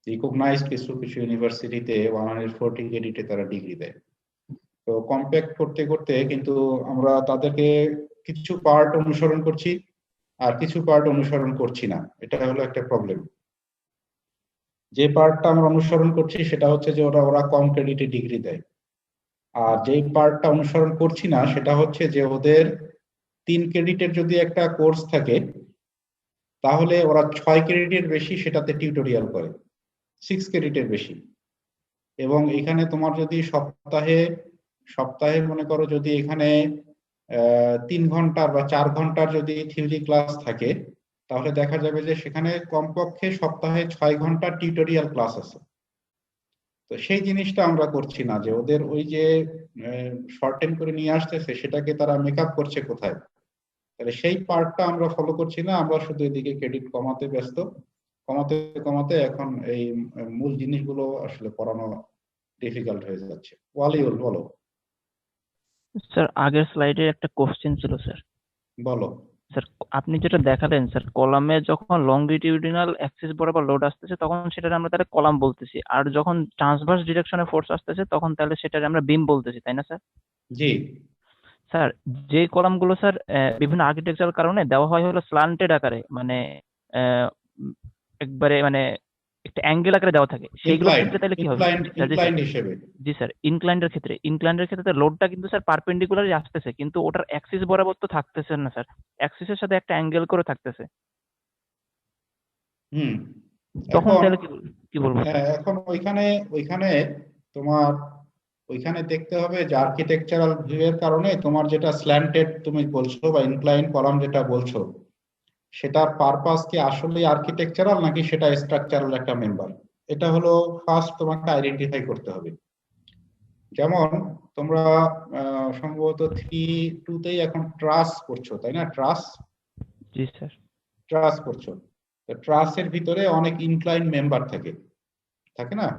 রিকগনাইজড কিছু ইউনিভার্সিটিতে 140 ক্রেডিটে তারা ডিগ্রি দেয়। তো কম্প্যাক্ট করতে করতে কিন্তু আমরা তাদেরকে কিছু পার্ট অনুসরণ করছি আর কিছু পার্ট অনুসরণ করছি না, এটা হলো একটা প্রবলেম। যে পার্টটা আমরা অনুসরণ করছি সেটা হচ্ছে যে ওরা কম ক্রেডিটে ডিগ্রি দেয়, আর যেই পার্টটা অনুসরণ করছি না সেটা হচ্ছে যে ওদের 3 ক্রেডিটের যদি একটা কোর্স থাকে তাহলে ওরা 6 ক্রেডিটের বেশি সেটাতে টিউটোরিয়াল করে, 6 ক্রেডিটের বেশি। এবং এখানে তোমার যদি সপ্তাহে মনে করো যদি এখানে 3 ঘন্টার বা 4 ঘন্টার যদি থিওরি ক্লাস থাকে, তাহলে দেখা যাবে যে সেখানে কমপক্ষে সপ্তাহে 6 ঘন্টা টিউটোরিয়াল ক্লাস আছে। তো সেই জিনিসটা আমরা করছি না, যে ওদের ওই যে শর্টেন করে নিয়ে আসতেছে সেটাকে তারা মেকআপ করছে কোথায়, তাহলে সেই পার্টটা আমরা ফলো করছি না, আমরা শুধু এদিকে ক্রেডিট কমাতে ব্যস্ত। কমাতে এখন এই মূল জিনিসগুলো আসলে পড়ানো ডিফিকাল্ট হয়ে যাচ্ছে। ওয়ালিউল বলো। স্যার আগের স্লাইডে একটা কোশ্চেন ছিল স্যার। বলো স্যার আপনি যেটা দেখালেন স্যার, কলামে যখন লংগিটিউডিনাল অ্যাক্সিস বরাবর লোড আসতেছে তখন সেটাকে আমরা তাহলে কলাম বলতেছি, আর যখন ট্রান্সভার্স ডিরেকশনে ফোর্স আসতেছে তখন তাহলে সেটাকে আমরা বিম বলতেছি, তাই না স্যার? জি স্যার যে কলামগুলো স্যার বিভিন্ন আর্কিটেকচারাল কারণে দেওয়া হয় হলো স্ল্যান্টেড আকারে, মানে একবারে মানে একটা অ্যাঙ্গেল আকারে দেওয়া থাকে, সেইগুলোর ক্ষেত্রে তাহলে কি হবে? ইনক্লাইন্ড হিসেবে। জি স্যার, ইনক্লাইন্ডের ক্ষেত্রে লোডটা কিন্তু স্যার পারপেন্ডিকুলারই আসতেছে, কিন্তু ওটার অ্যাক্সিস বরাবর তো থাকতেছে না স্যার, অ্যাক্সিসের সাথে একটা অ্যাঙ্গেল করে থাকতেছে। তখন এখন তাহলে কি বলবো স্যার? হ্যাঁ, এখন ওইখানে তোমার ওইখানে দেখতে হবে যে আর্কিটেকচারাল ভিউ এর কারণে তোমার যেটা স্ল্যান্টেড তুমি বলছো বা ইনক্লাইন কলাম যেটা বলছো, সেটার পারপাস কি আসলে আর্কিটেকচারাল নাকি সেটা স্ট্রাকচারাল একটা মেম্বার, এটা হলো ফার্স্ট তোমাকে আইডেন্টিফাই করতে হবে। যেমন তোমরা সম্ভবত 3-2তেই এখন ট্রাস করছো, তাই না? জি স্যার। ট্রাস করছো, ট্রাসের ভিতরে অনেক ইনক্লাইন মেম্বার থাকে না?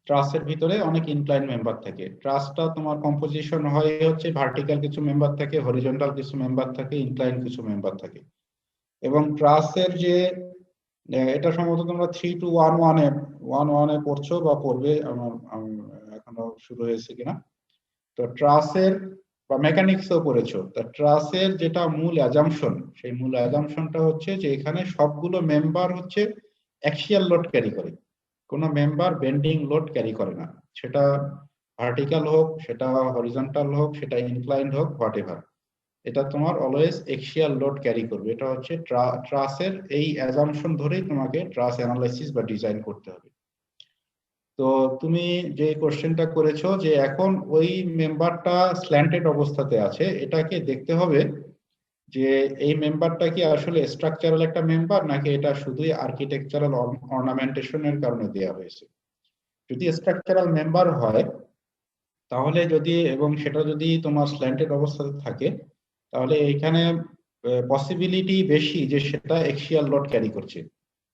ট্রাসের ভিতরে অনেক ইনক্লাইন মেম্বার থাকে। ট্রাসটা তোমার কম্পোজিশন হয় হচ্ছে ভার্টিক্যাল কিছু মেম্বার থাকে, হরিজন্টাল কিছু মেম্বার থাকে, ইনক্লাইন কিছু মেম্বার থাকে। এবং ট্রাসের যে এটা সম্ভবত তোমরা 3-2-1-1-1 পড়ছো বা পড়বে, আমার এখনো শুরু হয়েছে কিনা। তো ট্রাসের বা মেকানিক্সও পড়েছো। তা ট্রাসের যেটা মূল অ্যাজাম্পশন, সেই মূল অ্যাজাম্পশনটা হচ্ছে যে এখানে সবগুলো মেম্বার হচ্ছে অ্যাক্সিয়াল লোড ক্যারি করে, কোনো মেম্বার বেন্ডিং লোড ক্যারি করে না, সেটা ভার্টিক্যাল হোক, সেটা হরিজন্টাল হোক, সেটা ইনক্লাইন্ড হোক, হোয়াটএভার, এটা তোমার অলওয়েজ এক্সিয়াল লোড ক্যারি করবে। এটা হচ্ছে ট্রাসের এই অ্যাজাম্পশন ধরেই তোমাকে ট্রাস অ্যানালাইসিস বা ডিজাইন করতে হবে। তো তুমি যে কোশ্চেনটা করেছো যে এখন ওই মেম্বারটা স্ল্যান্টেড অবস্থাতে আছে, এটাকে দেখতে হবে যে এই মেম্বারটা কি আসলে স্ট্রাকচারাল একটা মেম্বার নাকি এটা শুধুই আর্কিটেকচারাল অর্নামেন্টেশনের কারণে দেওয়া হয়েছে। যদি স্ট্রাকচারাল মেম্বার হয় তাহলে এবং সেটা যদি তোমার স্ল্যান্টেড অবস্থাতে থাকে, তাহলে এইখানে পসিবিলিটি বেশি যে সেটা এক্সিয়াল লোড ক্যারি করছে,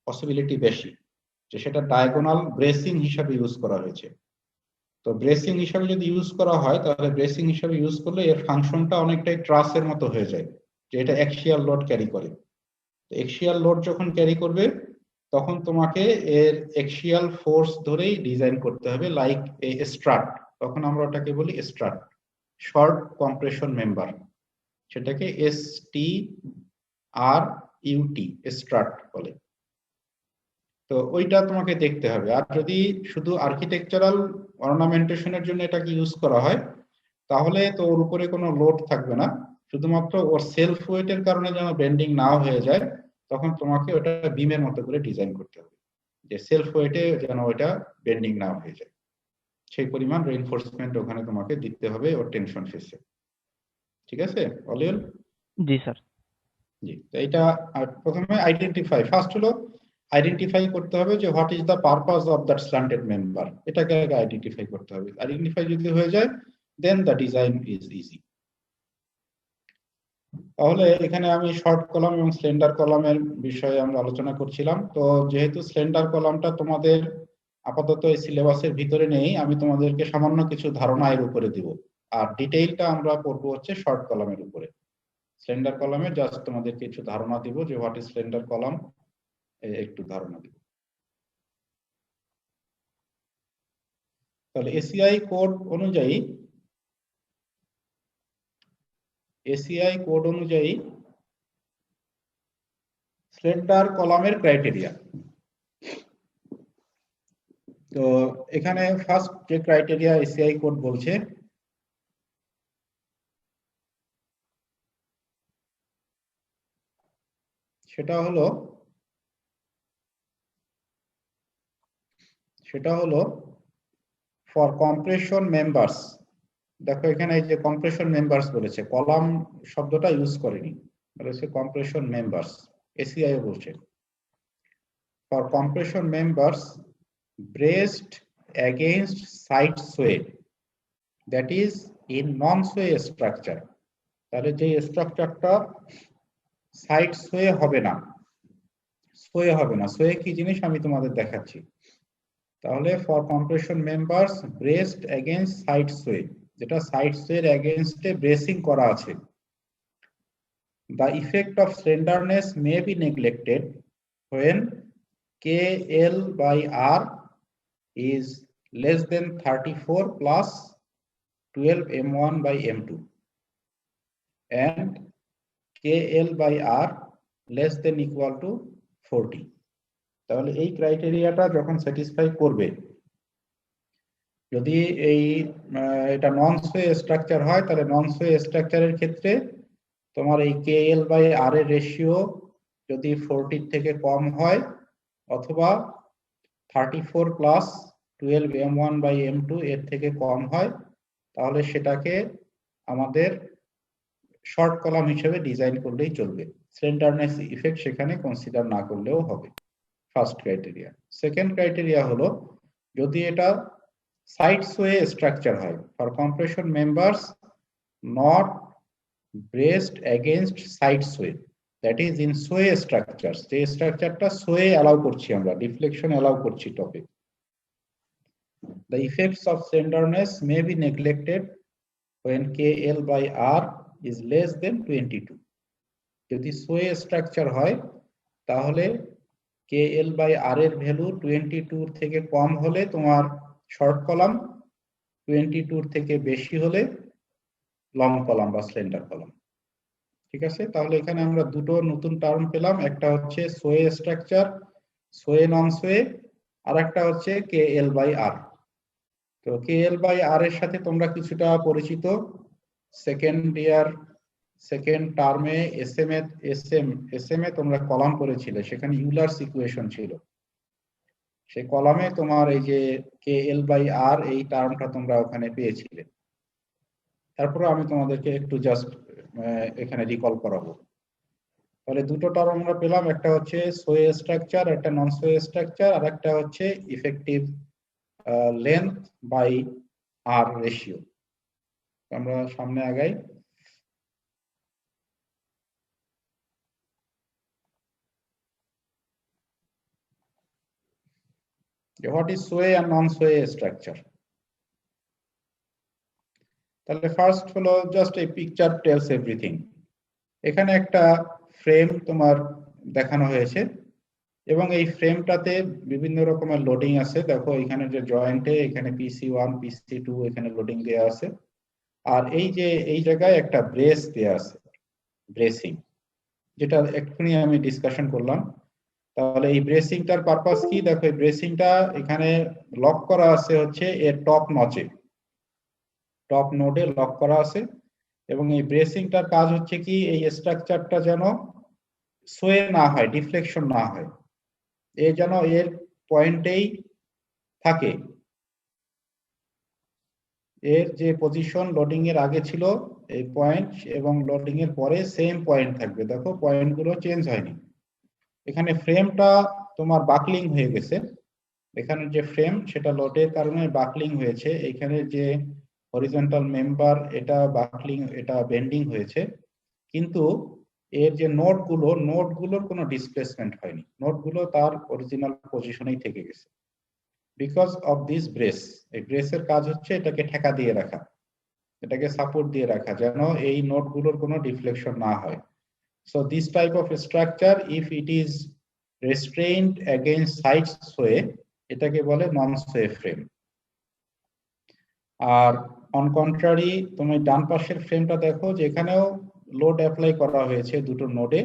পসিবিলিটি বেশি যে সেটা ডায়াগোনাল ব্রেসিং হিসাবে ইউজ করা হয়েছে। তো ব্রেসিং হিসাবে যদি ইউজ করা হয়, তাহলে ব্রেসিং হিসাবে ইউজ করলে এর ফাংশনটা অনেকটাই ট্রাসের মতো হয়ে যায়, যে এটা এক্সিয়াল লোড ক্যারি করে। এক্সিয়াল লোড যখন ক্যারি করবে তখন তোমাকে এর এক্সিয়াল ফোর্স ধরেই ডিজাইন করতে হবে, লাইক এ স্ট্রাট। তখন আমরা ওটাকে বলি স্ট্রাট, শর্ট কম্প্রেশন মেম্বার, সেটাকে STRUT স্ট্রাট বলে। তো ওইটা তোমাকে দেখতে হবে। আর যদি শুধু আর্কিটেকচারাল অর্নামেন্টেশনের জন্য এটাকে ইউজ করা হয়, তাহলে তো ওর উপরে কোনো লোড থাকবে না, শুধুমাত্র ওর সেলফ ওয়েটের কারণে যেন বেন্ডিং না হয়ে যায়, তখন তোমাকে ওটা বিমের মতো করে ডিজাইন করতে হবে, যে সেলফ ওয়েটে যেন ওটা বেন্ডিং না হয়ে যায়, সেই পরিমাণ রিইনফোর্সমেন্ট ওখানে তোমাকে দিতে হবে ওর টেনশন ফেসে। ঠিক আছে অলিউল? জি স্যার। জি, তো এটা প্রথমে ফার্স্ট হলো আইডেন্টিফাই করতে হবে যে what is the purpose of that slanted member, এটাকে আগে আইডেন্টিফাই করতে হবে। আইডেন্টিফাই যদি হয়ে যায়, দেন দ্য ডিজাইন ইজ ইজি। তাহলে এখানে আমি শর্ট কলাম এবং স্লেন্ডার কলামের বিষয়ে আমরা আলোচনা করছিলাম। তো যেহেতু স্লেন্ডার কলামটা তোমাদের আপাতত এই সিলেবাসের ভিতরে নেই, আমি তোমাদেরকে সামান্য কিছু ধারণা এর উপরে দিব, আর ডিটেইলটা আমরা পড়বো হচ্ছে শর্ট কলামের উপরে। স্লেন্ডার কলামে জাস্ট তোমাদেরকে কিছু ধারণা দিব যে হোয়াট ইজ স্লেন্ডার কলাম, একটু ধারণা দিব। তাহলে এসিআই কোড অনুযায়ী স্লেন্ডার কলামের ক্রাইটেরিয়া। তো এখানে ফার্স্ট যে ক্রাইটেরিয়া এসিআই কোড বলছে, সেটা হলো ফর কম্প্রেশন মেম্বার্স। দেখো এখানে এই যে কম্প্রেশন মেম্বার্স বলেছে, কলাম শব্দটা ইউজ করেনি, বলেছে কম্প্রেশন মেম্বার্স, এসিআই বলছে for compression members braced against side sway that is in non-sway structure। তাহলে যে স্ট্রাকচারটা সাইড সোয়ে হবে না, সোয়ে কি জিনিস আমি তোমাদের দেখাচ্ছি। তাহলে for compression members based against side sow, যেটা সাইড সোয়ের এগেইনস্টে ব্রেসিং করা আছে, the effect of slenderness may be neglected when KL/R is less than 34 plus 12 M1/M2 and KL/R less than equal two 40। তাহলে এই ক্রাইটেরিয়াটা যখন স্যাটিসফাই করবে, যদি এই এটা নন সোয়ে স্ট্রাকচার হয়, তাহলে নন সোয়ে স্ট্রাকচারের ক্ষেত্রে তোমার এই KL বাই R এর রেশিও যদি 40 থেকে কম হয়, অথবা 34 প্লাস 12 M1 বাই M2 এর থেকে কম হয়, তাহলে সেটাকে আমাদের শর্ট কলাম হিসেবে ডিজাইন করলেই চলবে। স্লেন্ডারনেস ইফেক্ট সেখানে কনসিডার না করলেও হবে। First criteria. সেকেন্ড ক্রাইটেরিয়া হলো, যদি এটা সাইড সোয়ে স্ট্রাকচার হয়, for compression members not based against side sow, that is in sow structures, যে স্ট্রাকচারটা সোয়ে অ্যালাউ করছি আমরা, ডিফ্লেকশন অ্যালাউ করছি টপে, the effects of slenderness may be neglected when KL by R is less than 22. যদি sow structure হয়, তাহলে KL by R এর ভ্যালু 22 থেকে কম হলে তোমার শর্ট কলাম, 22 থেকে বেশি হলে লং কলাম বা স্লেন্ডার কলাম। ঠিক আছে, তাহলে এখানে আমরা দুটো নতুন টার্ম পেলাম, একটা হচ্ছে সোয়ে স্ট্রাকচার, সোয়ে নন সোয়ে, আর একটা হচ্ছে KL by R। তো KL বাই R এর সাথে তোমরা কিছুটা পরিচিত। সেকেন্ড টার্মে SM এ তোমরা কলাম করেছিলে, সেখানে ইউলার্স ইকুয়েশন ছিল, সেই কলামে তোমার এই যে KL বাই R এই টার্মটা তোমরা ওখানে পেয়েছিলে। তারপরে আমি তোমাদেরকে একটু জাস্ট এখানে রিকল করাবো। তাহলে দুটো টার্ম আমরা পেলাম, একটা হচ্ছে সোয়ে স্ট্রাকচার, একটা নন সোয়ে স্ট্রাকচার, আর একটা হচ্ছে effective length by R ratio. আমরা সামনে আগাই। What is sway and non-sway structure? তাহলে ফার্স্ট হলো জাস্ট এই পিকচার টেলস এভরিথিং। এখানে একটা ফ্রেম তোমার দেখানো হয়েছে, এবং এই ফ্রেমটাতে বিভিন্ন রকমের লোডিং আছে। দেখো এখানে যে জয়েন্টে, এখানে PC1 PC2 এখানে লোডিং দেওয়া আছে, আর এই যে এই জায়গায় একটা ব্রেস দেওয়া আছে, ব্রেসিং, যেটা এক্ষুনি আমি ডিসকাশন করলাম। তাহলে এই ব্রেসিংটার পারপাস কি? দেখো এই ব্রেসিংটা এখানে লক করা আছে হচ্ছে এর টপ নচে, টপ নোডে লক করা আছে, এবং এই ব্রেসিংটার কাজ হচ্ছে কি, এই স্ট্রাকচারটা যেন সোয়ে না হয়, ডিফ্লেকশন না হয়, এ যেন এর পয়েন্টেই থাকে, এর যে পজিশন লোডিং এর আগে ছিল এই পয়েন্ট, এবং লোডিং এর পরে সেম পয়েন্ট থাকবে। দেখো পয়েন্টগুলো চেঞ্জ হয়নি। এখানে ফ্রেমটা তোমার বাকলিং হয়ে গেছে, এখানে যে ফ্রেম সেটা লোডের কারণে বাকলিং হয়েছে, এখানে যে হরিজন্টাল মেম্বার এটা বাকলিং, এটা বেন্ডিং হয়েছে, কিন্তু এর যে নোটগুলোর কোনো ডিসপ্লেসমেন্ট হয়নি, নোটগুলো তার অরিজিনাল পজিশনেই থেকে গেছে। বিকজ অফ দিস ব্রেস, এই ব্রেসের কাজ হচ্ছে এটাকে ঠেকা দিয়ে রাখা, এটাকে সাপোর্ট দিয়ে রাখা, যেন এই নোটগুলোর কোনো ডিফ্লেকশন না হয়। So this type of structure, if it is restrained against side sway, এটাকে বলে নন সোয়ে ফ্রেম। আর অন কন্ট্রারি, তুমি ডান পাশের ফ্রেমটা দেখো যে এখানেও লোড অ্যাপ্লাই করা হয়েছে দুটো নোডে,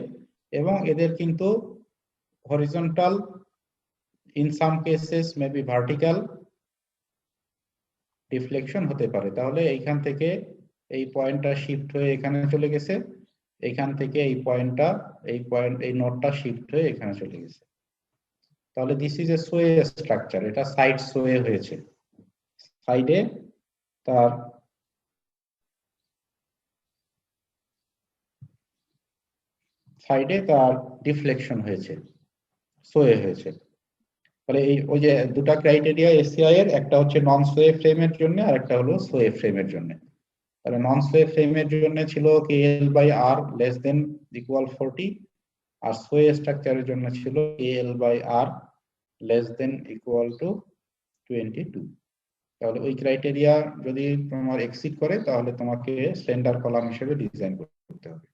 এবং এদের কিন্তু horizontal, in some cases maybe vertical deflection হতে পারে। তাহলে এইখান থেকে এই পয়েন্টটা শিফট হয়ে এখানে চলে গেছে, এইখান থেকে এই নোটটা শিফট হয়ে এখানে চলে গেছে। তাহলে this is a sow structure, এটা সাইড সোয়ে হয়েছে, সাইডে তার ডিফ্লেকশন হয়েছে, সোয়ে হয়েছে। তাহলে এই ওই যে দুটা ক্রাইটেরিয়া এসসিআই এর, একটা হচ্ছে নন সোয়ে ফ্রেমের জন্য, আর একটা হলো সোয়ে ফ্রেমের জন্য। তাহলে নন সোয়ে ফ্রেমের জন্য ছিল KL by R less than equal 40, আর সোয়ে স্ট্রাকচারের জন্য ছিল KL by R less than equal to 22। তাহলে ওই ক্রাইটেরিয়া যদি তোমার এক্সিড করে, তাহলে তোমাকে স্লেন্ডার কলাম হিসেবে ডিজাইন করতে হবে।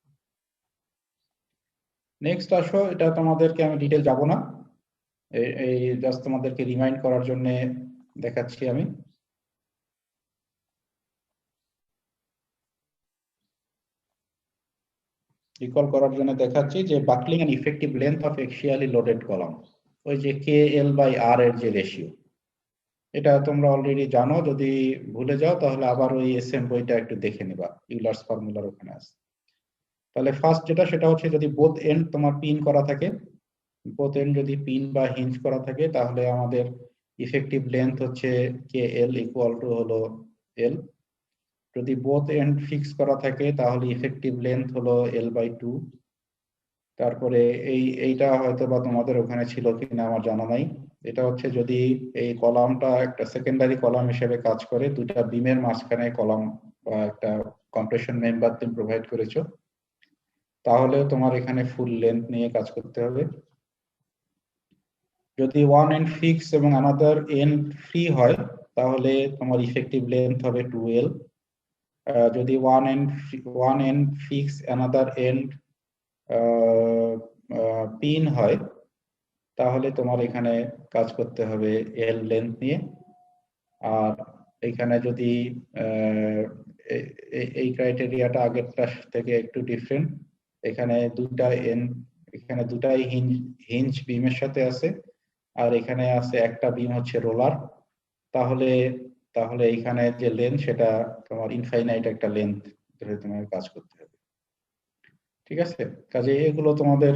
নেক্সট আসো, এটা তোমাদেরকে আমি ডিটেল যাব না, এই জাস্ট তোমাদেরকে রিমাইন্ড করার জন্য দেখাচ্ছি আমি। রিকল করার জন্য দেখাচ্ছি যে buckling and effective length of axially loaded column, ওই যে KL/R এর যে রেশিও, এটা তোমরা অলরেডি জানো। যদি ভুলে যাও তাহলে আবার ওই SM বইটা একটু দেখে নিবা, ইউলার্স ফর্মুলার ওখানে আছে। তাহলে ফার্স্ট যেটা সেটা হচ্ছে যদি বোথ এন্ড তোমার পিন করা থাকে, বোথ এন্ড যদি পিন বা হিঞ্জ করা থাকে, তাহলে আমাদের ইফেক্টিভ লেন্থ হচ্ছে KL ইকুয়াল টু হলো L। যদি বোথ এন্ড ফিক্স করা থাকে তাহলে ইফেক্টিভ লেন্থ হলো L/2। তারপরে এইটা হয়তো বা তোমাদের ওখানে ছিল কিনা আমার জানা নাই। এটা হচ্ছে যদি এই কলামটা একটা সেকেন্ডারি কলাম হিসেবে কাজ করে, দুটা বিমের মাঝখানে কলাম বা একটা কম্প্রেশন মেম্বার তুমি প্রোভাইড করেছো, তাহলে তোমার এখানে ফুল লেন্থ নিয়ে কাজ করতে হবে। যদি ওয়ান এন্ড ফিক্স এবং আনাদার এন্ড ফ্রি হয় তাহলে তোমার ইফেক্টিভ লেন্থ হবে 2L। যদি one end fix another end pin হয় তাহলে তোমার এখানে কাজ করতে হবে L লেন্থ নিয়ে। আর এখানে যদি এই ক্রাইটেরিয়াটা আগেরটা থেকে একটু ডিফারেন্ট, এখানে দুটাই হিঞ্জ বিমের সাথে আছে, আর এখানে আছে একটা বিম হচ্ছে রোলার। তাহলে তাহলে এখানে যে লেন্থ সেটা তোমার ইনফাইনাইট একটা লেন্থ ধরে তোমার কাজ করতে হবে। ঠিক আছে, কাজে এগুলো তোমাদের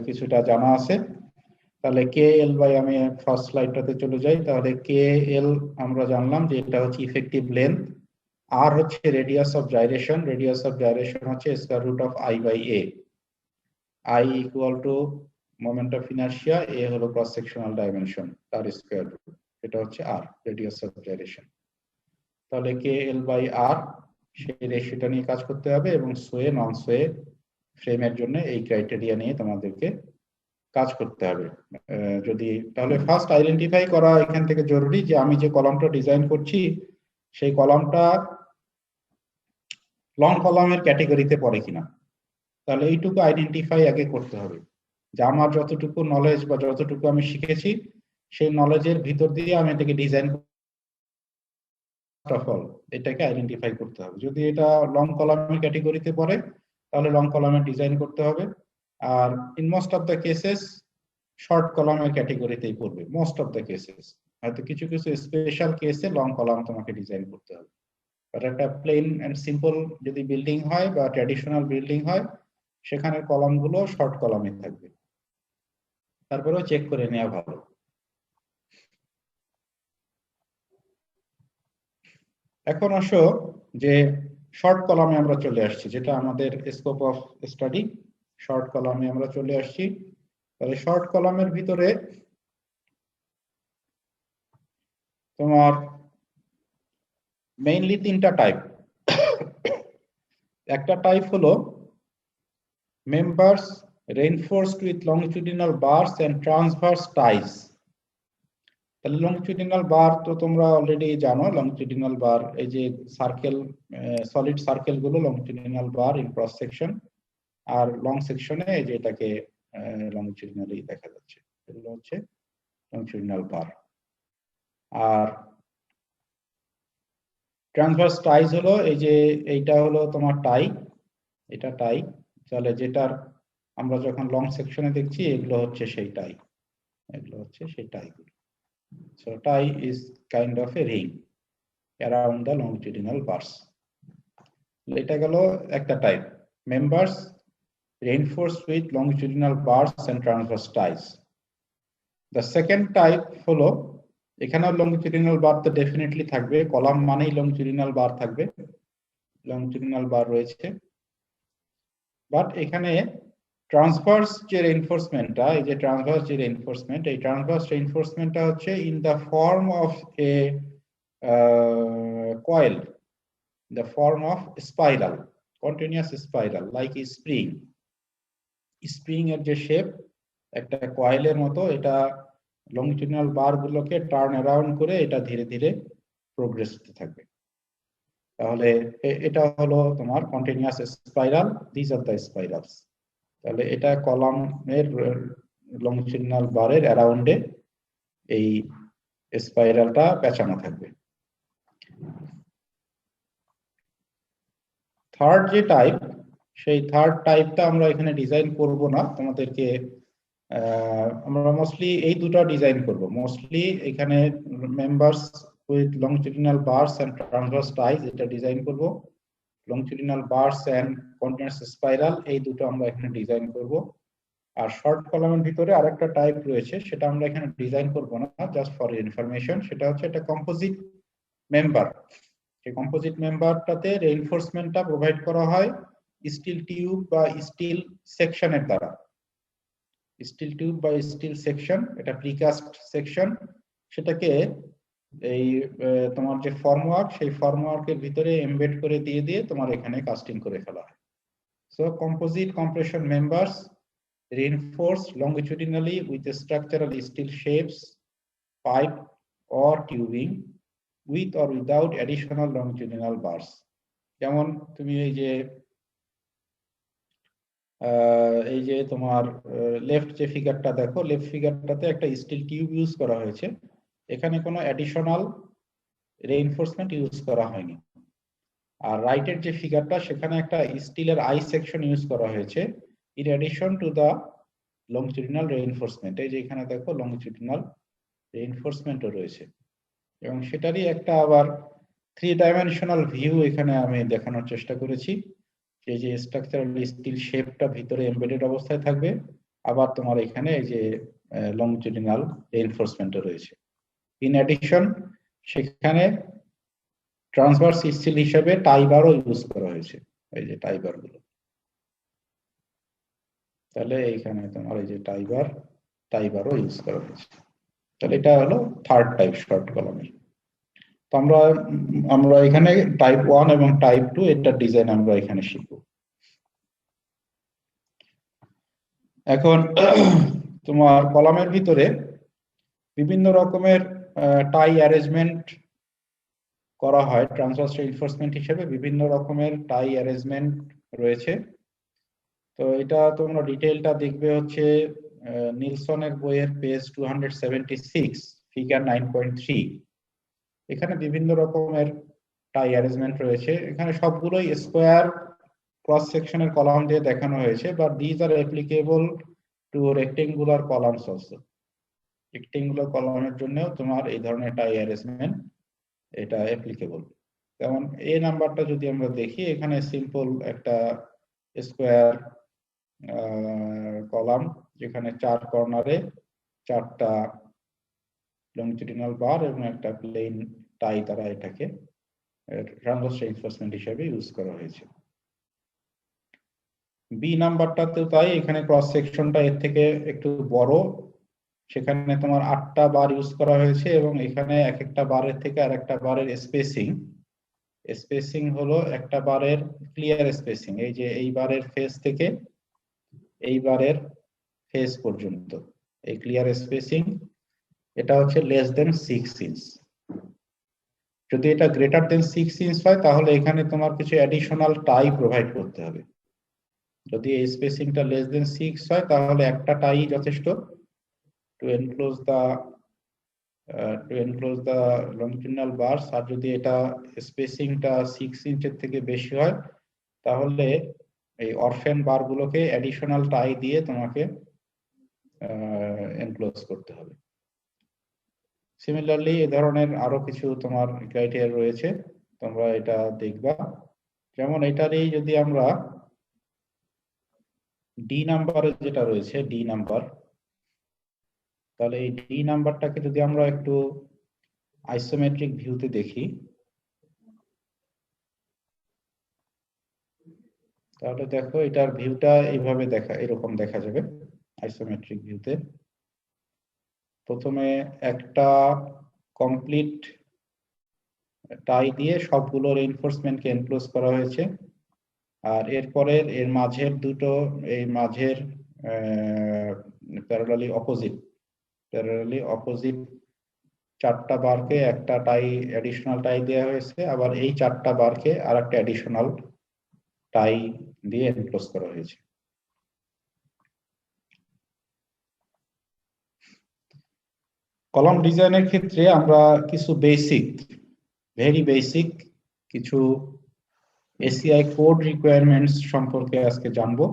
কিছুটা জানা আছে। তাহলে KL/, আমি ফার্স্ট স্লাইডটাতে চলে যাই। তাহলে KL আমরা জানলাম যে এটা হচ্ছে ইফেক্টিভ লেন্থ, আর হচ্ছে radius of gyration. Radius of gyration হচ্ছে square root of I/A। I equal to moment of inertia, A হলো ক্রস সেকশনাল ডাইমেনশন, তার স্কয়ার রুট, এটা হচ্ছে R, রেডিয়াস অফ জাইরেশন। তাহলে KL/R সেই রেশিওটা নিয়ে কাজ করতে হবে, এবং সোয়ে নন সোয়ে ফ্রেমের জন্য এই ক্রাইটেরিয়া নিয়ে তোমাদেরকে কাজ করতে হবে। যদি তাহলে ফার্স্ট আইডেন্টিফাই করা এখান থেকে জরুরি যে আমি যে কলামটা ডিজাইন করছি সেই কলামটা লং কলামের ক্যাটাগরিতে পড়ে কিনা। তাহলে এইটুকু আইডেন্টিফাই আগে করতে হবে যে আমার যতটুকু নলেজ বা যতটুকু আমি শিখেছি সেই নলেজের ভিতর দিয়ে আমি এটাকে ডিজাইন এটাকে আইডেন্টিফাই করতে হবে। যদি এটা লং কলামের ক্যাটাগরিতে পড়ে তাহলে লং কলামের ডিজাইন করতে হবে, আর in most of the cases short কলামের ক্যাটাগরিতেই পড়বে, মোস্ট অফ দ্য কেসেস। হয়তো কিছু কিছু স্পেশাল কেসে লং কলাম তোমাকে ডিজাইন করতে হবে, বাট একটা প্লেন এন্ড সিম্পল যদি বিল্ডিং হয় বা ট্র্যাডিশনাল বিল্ডিং হয় সেখানে কলামগুলো শর্ট কলামে থাকবে। তারপরেও চেক করে নেওয়া ভালো। এখন আসো যে শর্ট কলামে আমরা চলে আসছি, যেটা আমাদের স্কোপ অফ স্টাডি। শর্ট কলামে আমরা চলে আসছি। তাহলে শর্ট কলামের ভিতরে তোমার মেইনলি তিনটা টাইপ। একটা টাইপ হলো members reinforced with longitudinal bars and transverse ties। তাহলে লংজিটিউডিনাল বার তো তোমরা অলরেডি জানো। লংজিটিউডিনাল বার এই যে সার্কেল, সলিড সার্কেল গুলো longitudinal bar in cross section, আর লং সেকশনে এই যে এটাকে লংজিটিউডিনালি দেখা যাচ্ছে, এগুলো হচ্ছে লংজিটিউডিনাল বার। আর ট্রান্সভার্স টাইজ হলো এই যে এইটা হলো তোমার টাই, এটা টাই। তাহলে যেটার আমরা যখন লং সেকশনে দেখছি এগুলো হচ্ছে সেই টাই, এগুলো হচ্ছে সেই টাইগুলো। So tie is kind of a ring around the longitudinal bars. এটা গেল একটা type, members reinforced with longitudinal bars and transverse ties. The second type হলো এখানে longitudinal bar তো ডেফিনেটলি থাকবে, কলাম মানেই longitudinal bar থাকবে, longitudinal bar রয়েছে, বাট এখানে ট্রান্সভার্স যে রেইনফোর্সমেন্টটা, এই যে ট্রান্সভার্স যে রেইনফোর্সমেন্ট, এই ট্রান্সভার্স রেইনফোর্সমেন্টটা হচ্ছে in the form of A coil, the form of spiral, continuous spiral like a spring। Spring এর যে শেপ একটা কয়েলের মতো, এটা লংজিটিউডিনাল বার গুলোকে টার্ন অ্যারাউন্ড করে এটা ধীরে ধীরে প্রোগ্রেস হতে থাকবে। তাহলে এটা হলো তোমার continuous spiral, this are the spirals. তাহলে এটা কলামের লংজিটিউডিনাল বারের অ্যারাউন্ডে এই স্পাইরালটা পেঁচানো থাকবে। থার্ড যে টাইপ সেই থার্ড টাইপটা আমরা এখানে ডিজাইন করব না, তোমাদেরকে আমরা মোস্টলি এই দুটো ডিজাইন করব। মোস্টলি এখানে members with longitudinal bars and transverse ties এটা ডিজাইন করব, longitudinal bars and continuous spiral এই দুটো আমরা এখানে ডিজাইন করব। আর শর্ট কলামের ভিতরে আরেকটা টাইপ রয়েছে, সেটা আমরা এখানে ডিজাইন করব না, জাস্ট ফর ইনফরমেশন। সেটা হচ্ছে একটা কম্পোজিট মেম্বার। এই কম্পোজিট মেম্বারটাতে রেইনফোর্সমেন্টটা প্রোভাইড করা হয় স্টিল টিউব বা স্টিল সেকশনের দ্বারা। স্টিল টিউব বা স্টিল সেকশন, এটা প্রিকাস্ট সেকশন, সেটাকে এই তোমার যে ফর্মওয়ার্ক, সেই ফর্মওয়ার্কের ভিতরে এমবেড করে দিয়ে দিয়ে তোমার এখানে কাস্টিং করে ফেলা হয়। So composite compression members reinforced longitudinally with structural steel shapes, pipe or tubing with or without additional longitudinal bars. যেমন তুমি এই যে তোমার লেফট যে ফিগারটা দেখো, লেফট ফিগারটাতে একটা স্টিল টিউব ইউজ করা হয়েছে, এখানে কোনো অ্যাডিশনাল রেইনফোর্সমেন্ট ইউজ করা হয়নি। আর রাইটের যে ফিগারটা, সেখানে একটা স্টিলের আই সেকশন ইউজ করা হয়েছে in addition to the longitudinal reinforcement। এই যে এখানে দেখো longitudinal reinforcement রয়েছে, এবং সেটারই একটা আবার 3 ডাইমেনশনাল ভিউ এখানে আমি দেখানোর চেষ্টা করেছি। এই যে স্ট্রাকচারাল স্টিল শেপটা ভিতরে এমবেডেড অবস্থায় থাকবে, আবার তোমার এখানে এই যে longitudinal reinforcement রয়েছে। ইন অ্যাডিশন সেখানে ট্রান্সভার্স স্টিল হিসেবে টাইবারও ইউজ করা হয়েছে, এই যে টাইবার গুলো। তাহলে এইখানে তোমার এই যে টাইবারও ইউজ করা হয়েছে। তাহলে এটা হলো থার্ড টাইপ শর্ট কলামের। তো আমরা এখানে টাইপ 1 এবং টাইপ 2 এটা ডিজাইন আমরা এখানে শিখব। এখন তোমার কলামের ভিতরে বিভিন্ন রকমের টাই অ্যারেঞ্জমেন্ট করা হয়। ট্রান্সভার্স রিইনফোর্সমেন্ট হিসেবে বিভিন্ন রকমের টাই অ্যারেঞ্জমেন্ট রয়েছে। তো এটা তোমরা ডিটেইলটা দেখবে হচ্ছে নিলসনের বইয়ের পেজ 276 ফিগার 9.3। এখানে বিভিন্ন রকমের টাই অ্যারেঞ্জমেন্ট রয়েছে। এখানে সবগুলোই স্কোয়ার ক্রস সেকশনের কলাম দিয়ে দেখানো হয়েছে, but these are applicable to rectangular columns also. Rectangular কলামের জন্যও তোমার এই ধরনের টাই অ্যারেঞ্জমেন্ট এটা অ্যাপ্লিকেবল। যেমন এই নাম্বারটা যদি আমরা দেখি, এখানে সিম্পল একটা স্কোয়ার কলাম, যেখানে 4 কর্নারে 4টা লংজিটিউডিনাল বার এবং একটা প্লেন টাই দ্বারা এটাকে ট্রান্সভার্স রিইনফোর্সমেন্ট হিসেবে ইউজ করা হয়েছে। বি নাম্বারটাতেও তাই, এখানে ক্রস সেকশনটা এর থেকে একটু বড়, সেখানে তোমার 8টা বার ইউজ করা হয়েছে, এবং এখানে এক একটা বারের থেকে আর একটা বারের স্পেসিং হলো একটা বারের ক্লিয়ার স্পেসিং। এই যে এই বারের ফেস থেকে এই বারের ফেস পর্যন্ত এই ক্লিয়ার স্পেসিং, এটা হচ্ছে লেস দেন 6 ইঞ্চ। যদি এটা গ্রেটার দেন 6 ইঞ্চ হয়, তাহলে এখানে তোমার কিছু অ্যাডিশনাল টাই প্রোভাইড করতে হবে। যদি এই স্পেসিংটা লেস দেন 6 হয়, তাহলে একটা টাই যথেষ্ট টু এনক্লোজ দ্য লংজিটিউডিনাল বার্স। আর যদি এটা স্পেসিংটা 6 ইঞ্চের থেকে বেশি হয়, তাহলে এই অরফেন বার গুলোকে অ্যাডিশনাল টাই দিয়ে তোমাকে এনক্লোজ করতে হবে। সিমিলারলি এই ধরনের আরো কিছু তোমার ক্রাইটেরিয়া রয়েছে, তোমরা এটা দেখবা। যেমন এটারই যদি আমরা ডি নাম্বারে যেটা রয়েছে ডি নাম্বার, তাহলে এই ডি নাম্বারটাকে যদি আমরা একটু আইসোমেট্রিক ভিউতে দেখি, তাহলে দেখো এটার ভিউটা এইভাবে এরকম দেখা যাবে আইসোমেট্রিক ভিউতে। প্রথমে একটা কমপ্লিট টাই দিয়ে সবগুলো রিইনফোর্সমেন্টকে এনক্লোজ করা হয়েছে, আর এরপরে এর মাঝের দুটো, এই মাঝের প্যারালালি অপোজিট 4টা বারকে একটা টাই অ্যাডিশনাল টাই দেওয়া হয়েছে, আবার এই 4টা বারকে আর একটা অ্যাডিশনাল টাই দিয়ে এনক্লোজ করা হয়েছে। কলাম ডিজাইনের ক্ষেত্রে আমরা কিছু ভেরি বেসিক কিছু এসিআই কোড রিকোয়ারমেন্টস সম্পর্কে আজকে জানবো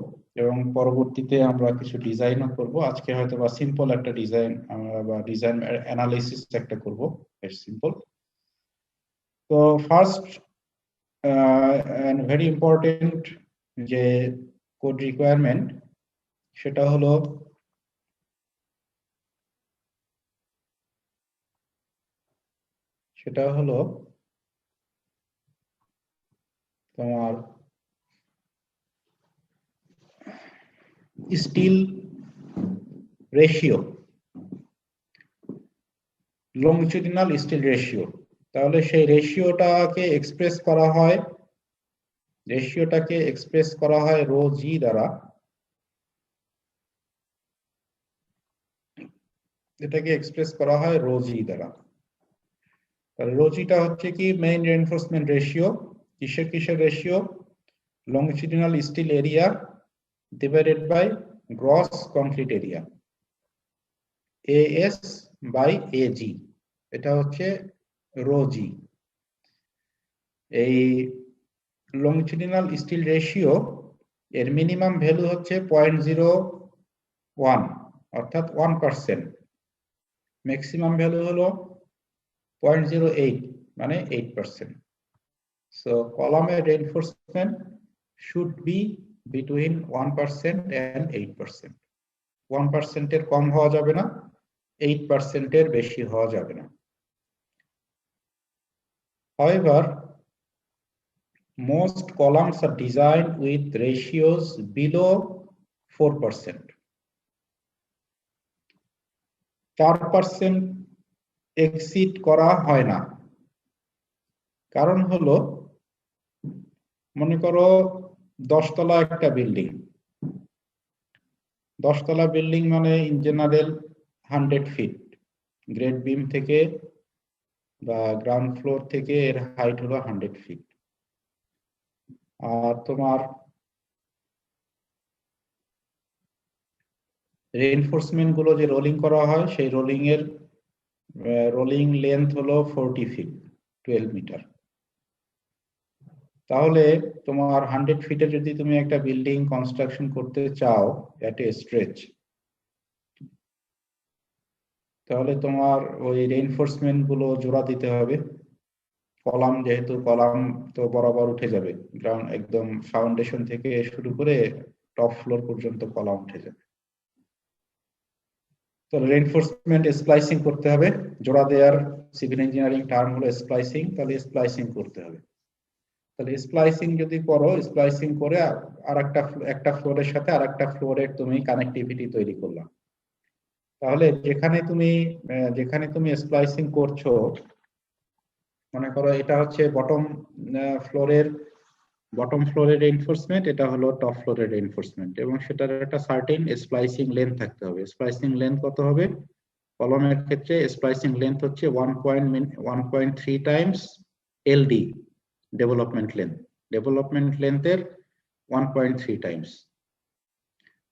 এবং পরবর্তীতে আমরা কিছু ডিজাইনও করব। আজকে হয়তো বা সিম্পল একটা ডিজাইন বা ডিজাইন অ্যানালাইসিস একটা করব, বেশ সিম্পল। তো ফার্স্ট এন্ড ভেরি ইম্পর্টেন্ট যে কোড রিকোয়ারমেন্ট, সেটা হলো তোমার still ratio, longitudinal steel ratio. তাহলে সেই রেশিওটাকে এক্সপ্রেস করা হয় রো জি দ্বারা। এটাকে এক্সপ্রেস করা হয় রো জি দ্বারা। তাহলে রো জিটা হচ্ছে কি মেইন রিইনফোর্সমেন্ট রেশিও। কিসের ratio? Longitudinal steel area divided by gross concrete area, As by Ag. এটা হচ্ছে রো জি। এই লংজিটিউডিনাল স্টিল রেশিও এর মিনিমাম ভ্যালু হচ্ছে 0.01 অর্থাৎ 1%। ম্যাক্সিমাম ভ্যালু হলো 0.08 মানে 8%। সো কলামের reinforcement should be between 1% and 8%। 1% এর কম হওয়া যাবে না, 8% এর বেশি হওয়া যাবে না। However, most columns are designed with ratios below 4%. 4% exceed করা হয় না। কারণ হলো, মনে করো 10 তলা একটা বিল্ডিং। 10 তলা বিল্ডিং মানে in general 100 feet grade beam থেকে বা গ্রাউন্ড ফ্লোর থেকে এর হাইট হলো 100 ফিট। আর তোমার রিইনফোর্সমেন্ট গুলো যে রোলিং করা হয়, সেই রোলিং লেন্থ হলো 40 ফিট, 12 মিটার। তাহলে তোমার 100 ফিটে যদি তুমি একটা বিল্ডিং কনস্ট্রাকশন করতে চাও এট এ স্ট্রেচ, তাহলে তোমার ওই রিইনফোর্সমেন্ট গুলো জোড়া দিতে হবে। কলাম, যেহেতু কলাম তো বরাবর উঠে যাবে, গ্রাউন্ড একদম ফাউন্ডেশন থেকে শুরু করে টপ ফ্লোর পর্যন্ত কলাম উঠে যাবে। তো রিইনফোর্সমেন্ট স্প্লাইসিং করতে হবে। জোড়া দেওয়ার সিভিল ইঞ্জিনিয়ারিং টার্ম হলো স্প্লাইসিং। তাহলে স্প্লাইসিং করতে হবে। তাহলে স্প্লাইসিং যদি করো, স্প্লাইসিং করে একটা ফ্লোরের সাথে আরেকটা ফ্লোরের তুমি কানেক্টিভিটি তৈরি করলাম। তাহলে যেখানে তুমি স্প্লাইসিং করছো, মনে করো এটা হচ্ছে বটম ফ্লোরের রিইনফোর্সমেন্ট, এটা হলো টপ ফ্লোরের রিইনফোর্সমেন্ট, এবং সেটার একটা সার্টেন স্প্লাইসিং লেন্থ থাকতে হবে। স্প্লাইসিং লেন্থ কত হবে? কলমের ক্ষেত্রে স্প্লাইসিং লেন্থ হচ্ছে 1.3 টাইমস এলডি ডেভেলপমেন্ট লেন্থের 1.3 টাইমস।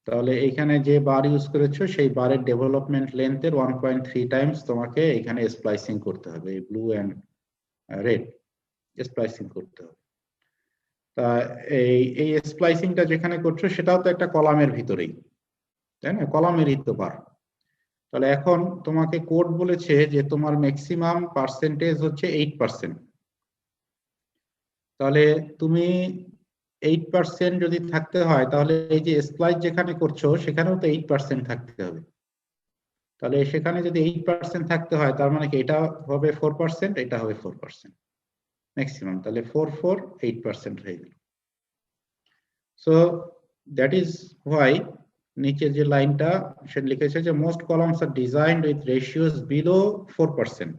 তাহলে এখানে যে বার ইউজ করেছো সেই বারের ডেভেলপমেন্ট লেন্থের 1.3 টাইমস তোমাকে এখানে স্প্লাইসিং করতে হবে, ব্লু এন্ড রেড স্প্লাইসিং করতে হবে। তা এই স্প্লাইসিংটা যেখানে করছো সেটাও তো একটা কলামের ভিতরেই, তাই না? কলামেরই তো বার। তাহলে এখন তোমাকে কোড বলেছে যে তোমার ম্যাক্সিমাম পার্সেন্টেজ হচ্ছে 8%। তাহলে তুমি 8% যদি থাকতে হয়, তাহলে এই যে স্প্লাইস যেখানে করছো সেখানেও তো 8% থাকতে হবে। তাহলে সেখানে যদি 8% থাকতে হয়, তার মানে কি এটা হবে 4%, এটা হবে 4% ম্যাক্সিমাম। তাহলে 8% হয়ে গেল। সো দ্যাট ইজ হোয়াই নিচে যে লাইনটা সে লিখেছে যে most columns are designed with ratios below 4%।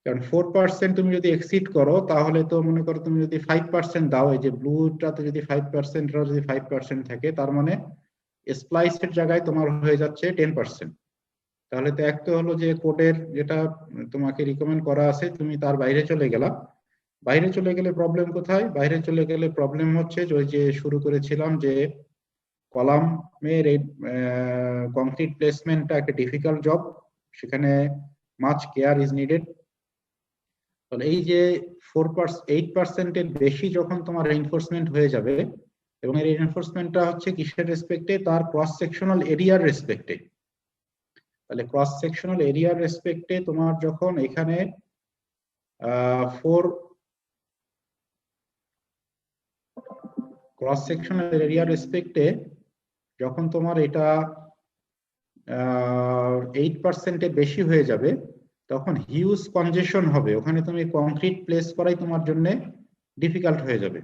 কারণ 4% তুমি যদি এক্সিড করো, তাহলে তো মনে করো তুমি যদি 5% দাও, এই যে ব্লুটাতে যদি 5% যদি 5% থাকে, তার মানে স্প্লাইসের জায়গায় তোমার হয়ে যাচ্ছে 10%। তাহলে তো একটা হলো যে কোডের যেটা তোমাকে রিকমেন্ড করা আছে, তুমি তার বাইরে চলে গেলা। বাইরে চলে গেলে প্রবলেম কোথায়? বাইরে চলে গেলে প্রবলেম হচ্ছে যে ওই যে শুরু করেছিলাম যে কলামের এই কংক্রিট প্লেসমেন্টটা একটা ডিফিকাল্ট জব, সেখানে মাচ কেয়ার ইজ নিডেড। তাহলে এই যে 8%-এর বেশি যখন তোমার রেইনফোর্সমেন্ট হয়ে যাবে, এবং এই রেইনফোর্সমেন্টটা হচ্ছে কিসের রেসপেক্টে, তার ক্রস সেকশনাল এরিয়ার রেসপেক্টে। তাহলে ক্রস সেকশনাল এরিয়ার রেসপেক্টে তোমার যখন এখানে 4 ক্রস সেকশনাল এরিয়ার রেসপেক্টে যখন তোমার এটা 8%-এর বেশি হয়ে যাবে, তখন হিউজ কনজেশন হবে। ওখানে তুমি কংক্রিট প্লেস করাই তোমার জন্য ডিফিকাল্ট হয়ে যাবে।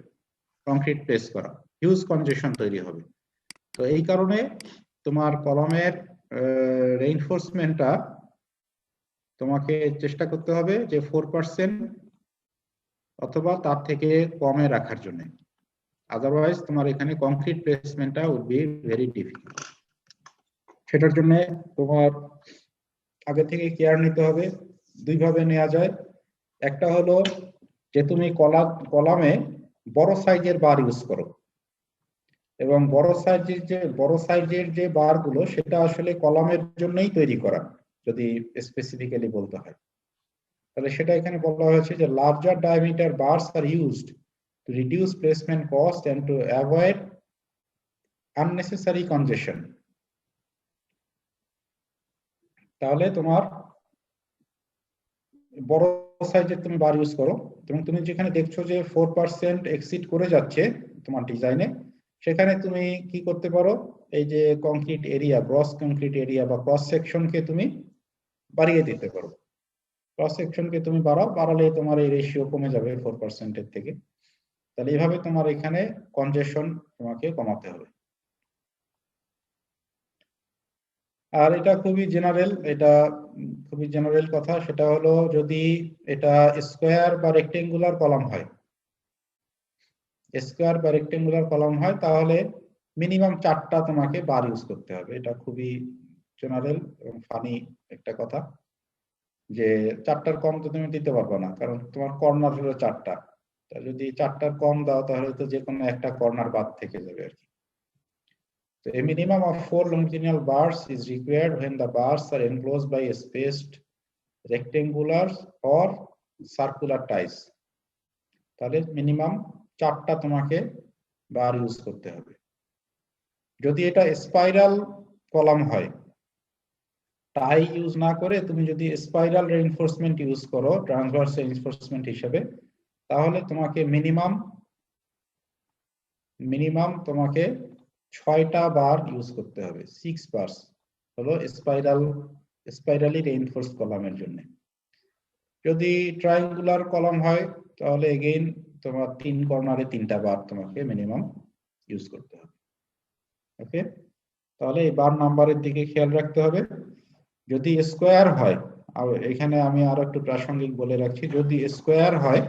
কংক্রিট প্লেস করা, হিউজ কনজেশন তৈরি হবে। তো এই কারণে তোমার কলামের রেইনফোর্সমেন্টটা তোমাকে চেষ্টা করতে হবে যে 4% অথবা তার থেকে কমে রাখার জন্য। আদারওয়াইজ তোমার এখানে কংক্রিট প্লেসমেন্টটা উড বি ভেরি ডিফিকাল্ট। সেটার জন্য তোমার আগে থেকে কেয়ার নিতে হবে। দুইভাবে নেওয়া যায়। একটা হলো যে তুমি কলামে বড় সাইজের বার ইউজ করো, এবং বড় সাইজের যে বারগুলো সেটা আসলে কলামের জন্যই তৈরি করা, যদি স্পেসিফিক্যালি বলতে হয়। তাহলে সেটা এখানে বলা হয়েছে যে larger diameter bars are used to reduce placement cost and to avoid unnecessary congestion. তাহলে তোমার বড় সাইজের তুমি বার ইউজ করো, এবং তুমি যেখানে দেখছো যে 4% এক্সিড করে যাচ্ছে তোমার ডিজাইনে, সেখানে তুমি কি করতে পারো, এই যে concrete area, gross concrete area বা ক্রস সেকশনকে তুমি বাড়িয়ে দিতে পারো। ক্রস সেকশনকে তুমি বাড়ালে তোমার এই রেশিও কমে যাবে 4%-এর থেকে। তাহলে এইভাবে তোমার এখানে কনজেশন তোমাকে কমাতে হবে। আর এটা খুবই জেনারেল কথা। সেটা হলো যদি এটা স্কোয়ার বা রেক্টেঙ্গুলার কলাম হয়, তাহলে মিনিমাম 4টা তোমাকে বার ইউজ করতে হবে। এটা খুবই জেনারেল এবং ফানি একটা কথা, যে 4টার কম তো তুমি দিতে পারবে না, কারণ তোমার কর্নার হলো 4টা। যদি 4টার কম দাও তাহলে তো যে কোনো একটা কর্নার বাদ থেকে যাবে আর কি। So a minimum of 4 longitudinal bars is required when the bars are enclosed by a spaced rectangular or circular ties. তাহলে মিনিমাম 4টা তোমাকে বার ইউজ করতে হবে। যদি এটা স্পাইরাল কলাম হয়, টাই ইউজ না করে তুমি যদি স্পাইরাল রেইনফোর্সমেন্ট ইউজ করো ট্রান্সভার্স রেইনফোর্সমেন্ট হিসেবে, তাহলে তোমাকে মিনিমাম তোমাকে 6টা বার ইউজ করতে হবে। 6 বারস হলো স্পাইরালি রেইনফোর্স কলামের জন্য। যদি ট্রায়াঙ্গুলার কলাম হয় তাহলে এগেইন তোমার 3 কর্নারে 3টা বার তোমাকে মিনিমাম ইউজ করতে হবে। ওকে, তাহলে এই বার নাম্বারের দিকে খেয়াল রাখতে হবে। যদি স্কোয়ার হয়, আর এখানে আমি আরো একটু প্রাসঙ্গিক বলে রাখছি, যদি স্কোয়ার হয়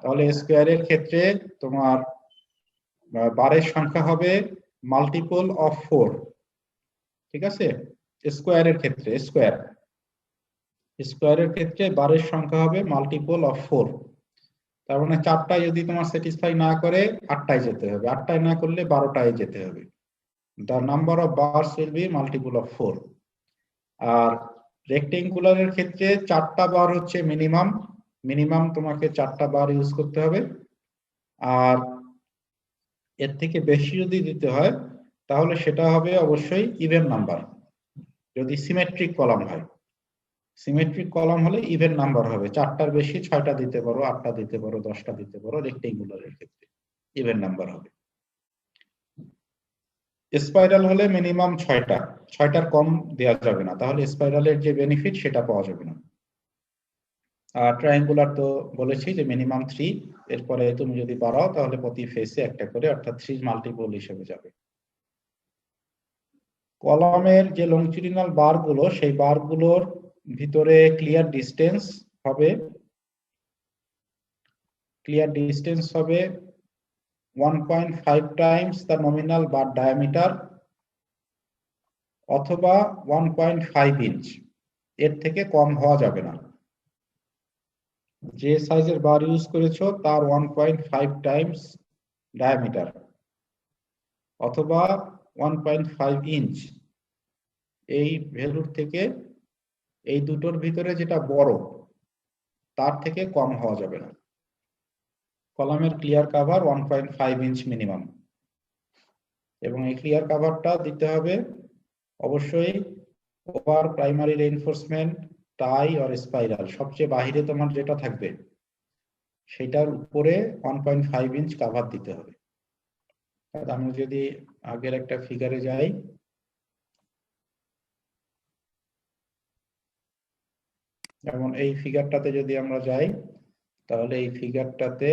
তাহলে স্কোয়ারের ক্ষেত্রে তোমার বারের সংখ্যা হবে মাল্টিপল অফ 4। ঠিক আছে, স্কোয়ারের ক্ষেত্রে বারের সংখ্যা হবে মাল্টিপল অফ 4। তার মানে 4টায় যদি তোমার স্যাটিসফাই না করে 8টায় যেতে হবে, 8টায় না করলে 12টায় যেতে হবে। The number of bars will be multiple of 4. আর রেক্টেঙ্গুলারের ক্ষেত্রে 4টা বার হচ্ছে মিনিমাম তোমাকে 4টা বার ইউজ করতে হবে। আর এর থেকে বেশি যদি দিতে হয় তাহলে সেটা হবে অবশ্যই ইভেন নাম্বার। যদি সিমেট্রিক কলাম হয়, সিমেট্রিক কলাম হলে ইভেন নাম্বার হবে। 4টার বেশি 6টা দিতে পারো, 8টা দিতে পারো, 10টা দিতে পারো। রেক্টেঙ্গুলারের ক্ষেত্রে ইভেন নাম্বার হবে। স্পাইরাল হলে মিনিমাম 6টার কম দেওয়া যাবে না, তাহলে স্পাইরালের যে বেনিফিট সেটা পাওয়া যাবে না। আর ট্রায়াঙ্গুলার তো বলেছি যে মিনিমাম 3, এরপরে তুমি যদি বাড়াও তাহলে প্রতি ফেসে একটা করে, অর্থাৎ 3 মাল্টিপল হিসেবে যাবে। কলামের যে লংজিটুডিনাল বারগুলো, সেই বারগুলোর ভিতরে ক্লিয়ার ডিসটেন্স হবে 1.5 Times the nominal bar diameter অথবা 1.5 ইঞ্চ, এর থেকে কম হওয়া যাবে না। যে সাইজের বার ইউজ করেছো তার 1.5 টাইমস ডায়ামিটার অথবা 1.5 ইঞ্চ, এই ভ্যালুর থেকে এই দুটোর ভিতরে যেটা বড় তার থেকে কম হওয়া যাবে না। কলামের ক্লিয়ার কভার 1.5 ইঞ্চ মিনিমাম, এবং এই ক্লিয়ার কভারটা দিতে হবে অবশ্যই over primary reinforcement tie or spiral, সবচেয়ে বাহিরে তোমার যেটা থাকবে সেটার উপরে 1.5 ইঞ্চ কভার দিতে হবে। আমি যদি আগের একটা ফিগারে যাই, যেমন এই ফিগারটাতে যদি আমরা যাই, তাহলে এই ফিগারটাতে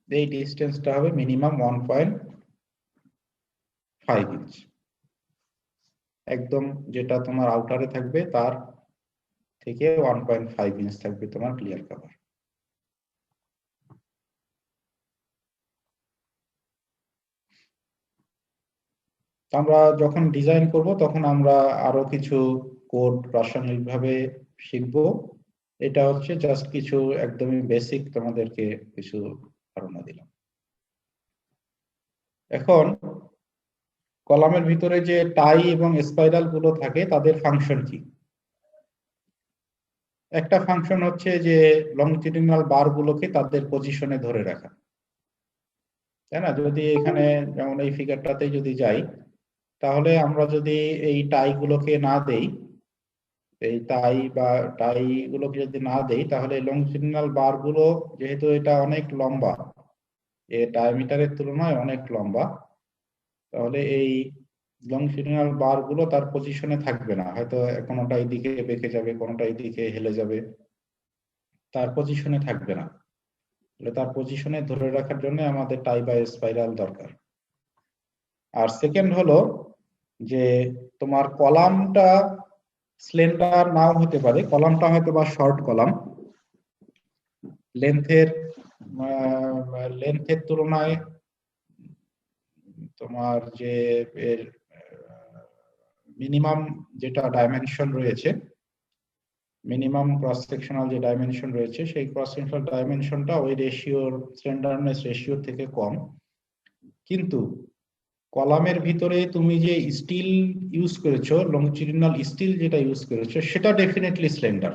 এই ডিস্টেন্সটা হবে মিনিমাম 1.5 ইঞ্চ, একদম যেটা তোমার আউটারে থাকবে তার থেকে 1.5 ইঞ্চ থাকবে তোমার ক্লিয়ার কভার। আমরা যখন ডিজাইন করব তখন আমরা আরো কিছু কোড প্রাসঙ্গিকভাবে শিখবো। এটা হচ্ছে জাস্ট কিছু একদমই বেসিক তোমাদেরকে কিছু ধারণা দিলাম। এখন কলামের ভিতরে যে টাই এবং স্পাইরাল গুলো থাকে তাদের ফাংশন কি? একটা ফাংশন হচ্ছে যে লংজিটিউডিনাল বার গুলোকে তাদের পজিশনে ধরে রাখা, তাই না? যদি এখানে যেমন এই ফিগারটাতে যদি যাই, তাহলে আমরা যদি এই টাই গুলোকে না দেই, এই টাই গুলোকে যদি না দেই, তাহলে লংজিটিউডিনাল বার গুলো যেহেতু এটা অনেক লম্বা, এর ডায়ামিটারের তুলনায় অনেক লম্বা, তাহলে এই লংজিটিউডিনাল বার গুলো তার পজিশনে থাকবে না, হয়তো কোনোটা এইদিকে বেঁকে যাবে, কোনোটা এইদিকে হেলে যাবে, তার পজিশনে থাকবে না। তার পজিশনে ধরে রাখার জন্য আমাদের টাই বা স্পাইরাল দরকার। আর সেকেন্ড হলো যে তোমার কলামটা স্লেন্ডার নাও হতে পারে, কলামটা হয়তো বা শর্ট কলাম, লেন্থের তুলনায় তোমার যে এর মিনিমাম যেটা ডাইমেনশন রয়েছে, মিনিমাম ক্রস সেকশনাল যে ডাইমেনশন রয়েছে, সেই ক্রস সেকশনাল ডাইমেনশনটা ওই রেশিওর স্লেন্ডারনেস রেশিও থেকে কম। কিন্তু কলামের ভিতরে তুমি যে স্টিল ইউজ করেছো, লংজিটিউডিনাল স্টিল যেটা ইউজ করেছো, সেটা ডেফিনেটলি স্লেন্ডার।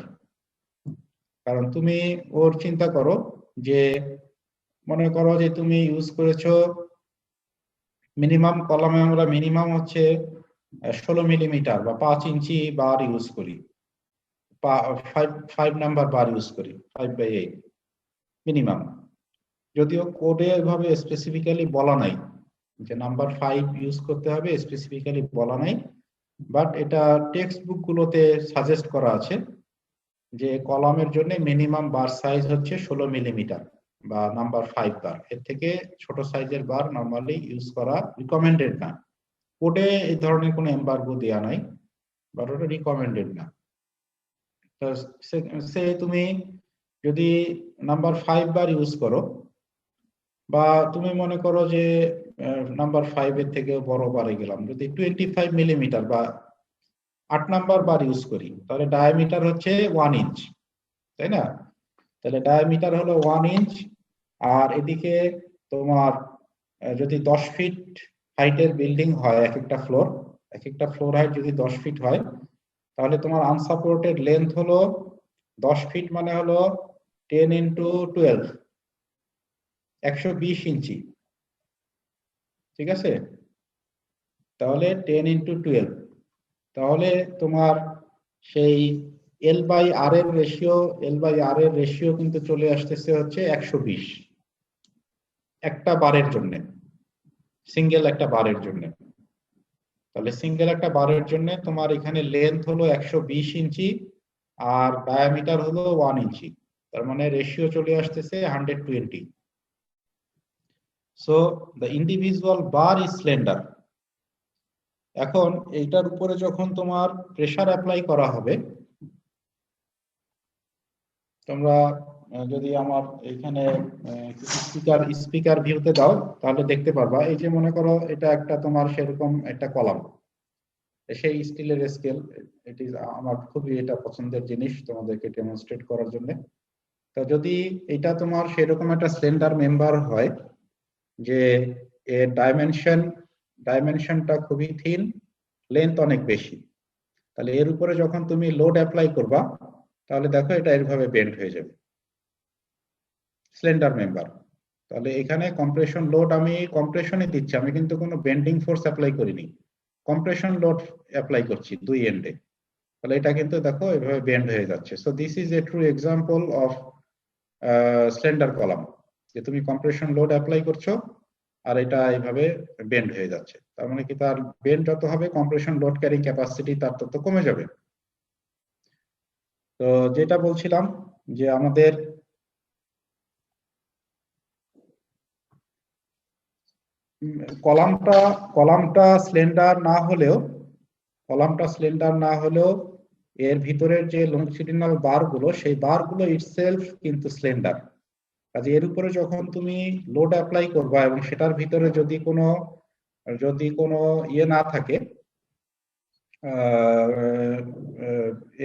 কারণ তুমি ওর চিন্তা করো যে, মনে করো যে তুমি ইউজ করেছো মিনিমাম, কলামে আমরা মিনিমাম হচ্ছে 16 মিলিমিটার বা 5 ইঞ্চি বার ইউজ করি, 5 নাম্বার বার ইউজ করি, 5/8 মিনিমাম। যদিও কোডে এভাবে স্পেসিফিক্যালি বলা নাই যে নাম্বার 5 ইউজ করতে হবে, স্পেসিফিক্যালি বলা নাই, বাট এটা টেক্সট বুক গুলোতে সাজেস্ট করা আছে যে কলামের জন্য মিনিমাম বার সাইজ হচ্ছে 16 মিলিমিটার বা নাম্বার 5 বার, এর থেকে ছোট সাইজের বার নরমালি ইউজ করা রিকমেন্ডেড না। কোডে এই ধরনের কোনো এমবার্গো দেয়া নাই, বাট ওটা রিকমেন্ডেড না। তো সে তুমি যদি নাম্বার 5 বার ইউজ করো, বা তুমি মনে করো যে নাম্বার 5 এর থেকে বড় বারে গেলাম, যদি 25 মিলিমিটার বা 8 নাম্বার বার ইউজ করি, তাহলে ডায়ামিটার হচ্ছে 1 ইঞ্চ, তাই না? তাহলে ডায়ামিটার হলো 1 ইঞ্চ, আর এদিকে তোমার যদি 10 ফিট হাইটের বিল্ডিং হয়, এক একটা ফ্লোর হাইট যদি 10 ফিট হয়, তাহলে তোমার আনসাপোর্টেড লেন্থ হলো 10 ফিট, মানে হলো 10 ইন্টু 12, 120 ইঞ্চি, ঠিক আছে? তাহলে 10 ইন্টু 12, তাহলে তোমার সেই L/R এর রেশিও কিন্তু চলে আসতেছে হচ্ছে 120 একটা বারের জন্য, সিঙ্গেল একটা বারের জন্য। তাহলে সিঙ্গেল একটা বারের জন্য তোমার এখানে লেন্থ হলো 120 ইঞ্চি আর ডায়ামিটার হলো 1 ইঞ্চি, তার মানে রেশিও চলে আসতেছে 120। So the individual bar is slender. এখন এইটার উপরে যখন তোমার প্রেসার অ্যাপ্লাই করা হবে, তোমরা যদি আমার এখানে স্পিকার ভিউতে দাও, তাহলে দেখতে পারবা, এই যে মনে করো এটা একটা তোমার সেরকম একটা কলাম, সেই স্টিলের স্কেল, এটি আমার খুবই এটা পছন্দের জিনিস তোমাদেরকে ডেমনস্ট্রেট করার জন্য। তো যদি এটা তোমার সেরকম একটা স্লেন্ডার মেম্বার হয় যে এর ডাইমেনশনটা খুবই থিন, লেন্থ অনেক বেশি, তাহলে এর উপরে যখন তুমি লোড অ্যাপ্লাই করবা তাহলে দেখো এটা এভাবে বেন্ড হয়ে যাবে, স্লেন্ডার মেম্বার। তাহলে এখানে কম্প্রেশন লোড আমি কম্প্রেশনে দিচ্ছি, আমি কিন্তু কোনো বেন্ডিং ফোর্স অ্যাপ্লাই করিনি, কম্প্রেশন লোড অ্যাপ্লাই করছি দুই এন্ডে। তাহলে এটা কিন্তু দেখো এভাবে বেন্ড হয়ে যাচ্ছে। So this is a true example of slender column, যে তুমি কম্প্রেশন লোড অ্যাপ্লাই করছো আর এটা এইভাবে বেন্ড হয়ে যাচ্ছে। তার মানে কি তার বেন্ড যত হবে কম্প্রেশন লোড ক্যারিং ক্যাপাসিটি তার তত কমে যাবে। তো যেটা বলছিলাম যে আমাদের কলামটা স্লেন্ডার না হলেও এর ভিতরের যে লংজিটিউডিনাল বারগুলো, সেই বারগুলো ইটসেলফ কিন্তু স্লেন্ডার। কাজে এর উপরে যখন তুমি লোড অ্যাপ্লাই করবা এবং সেটার ভিতরে যদি কোনো ইয়ে না থাকে,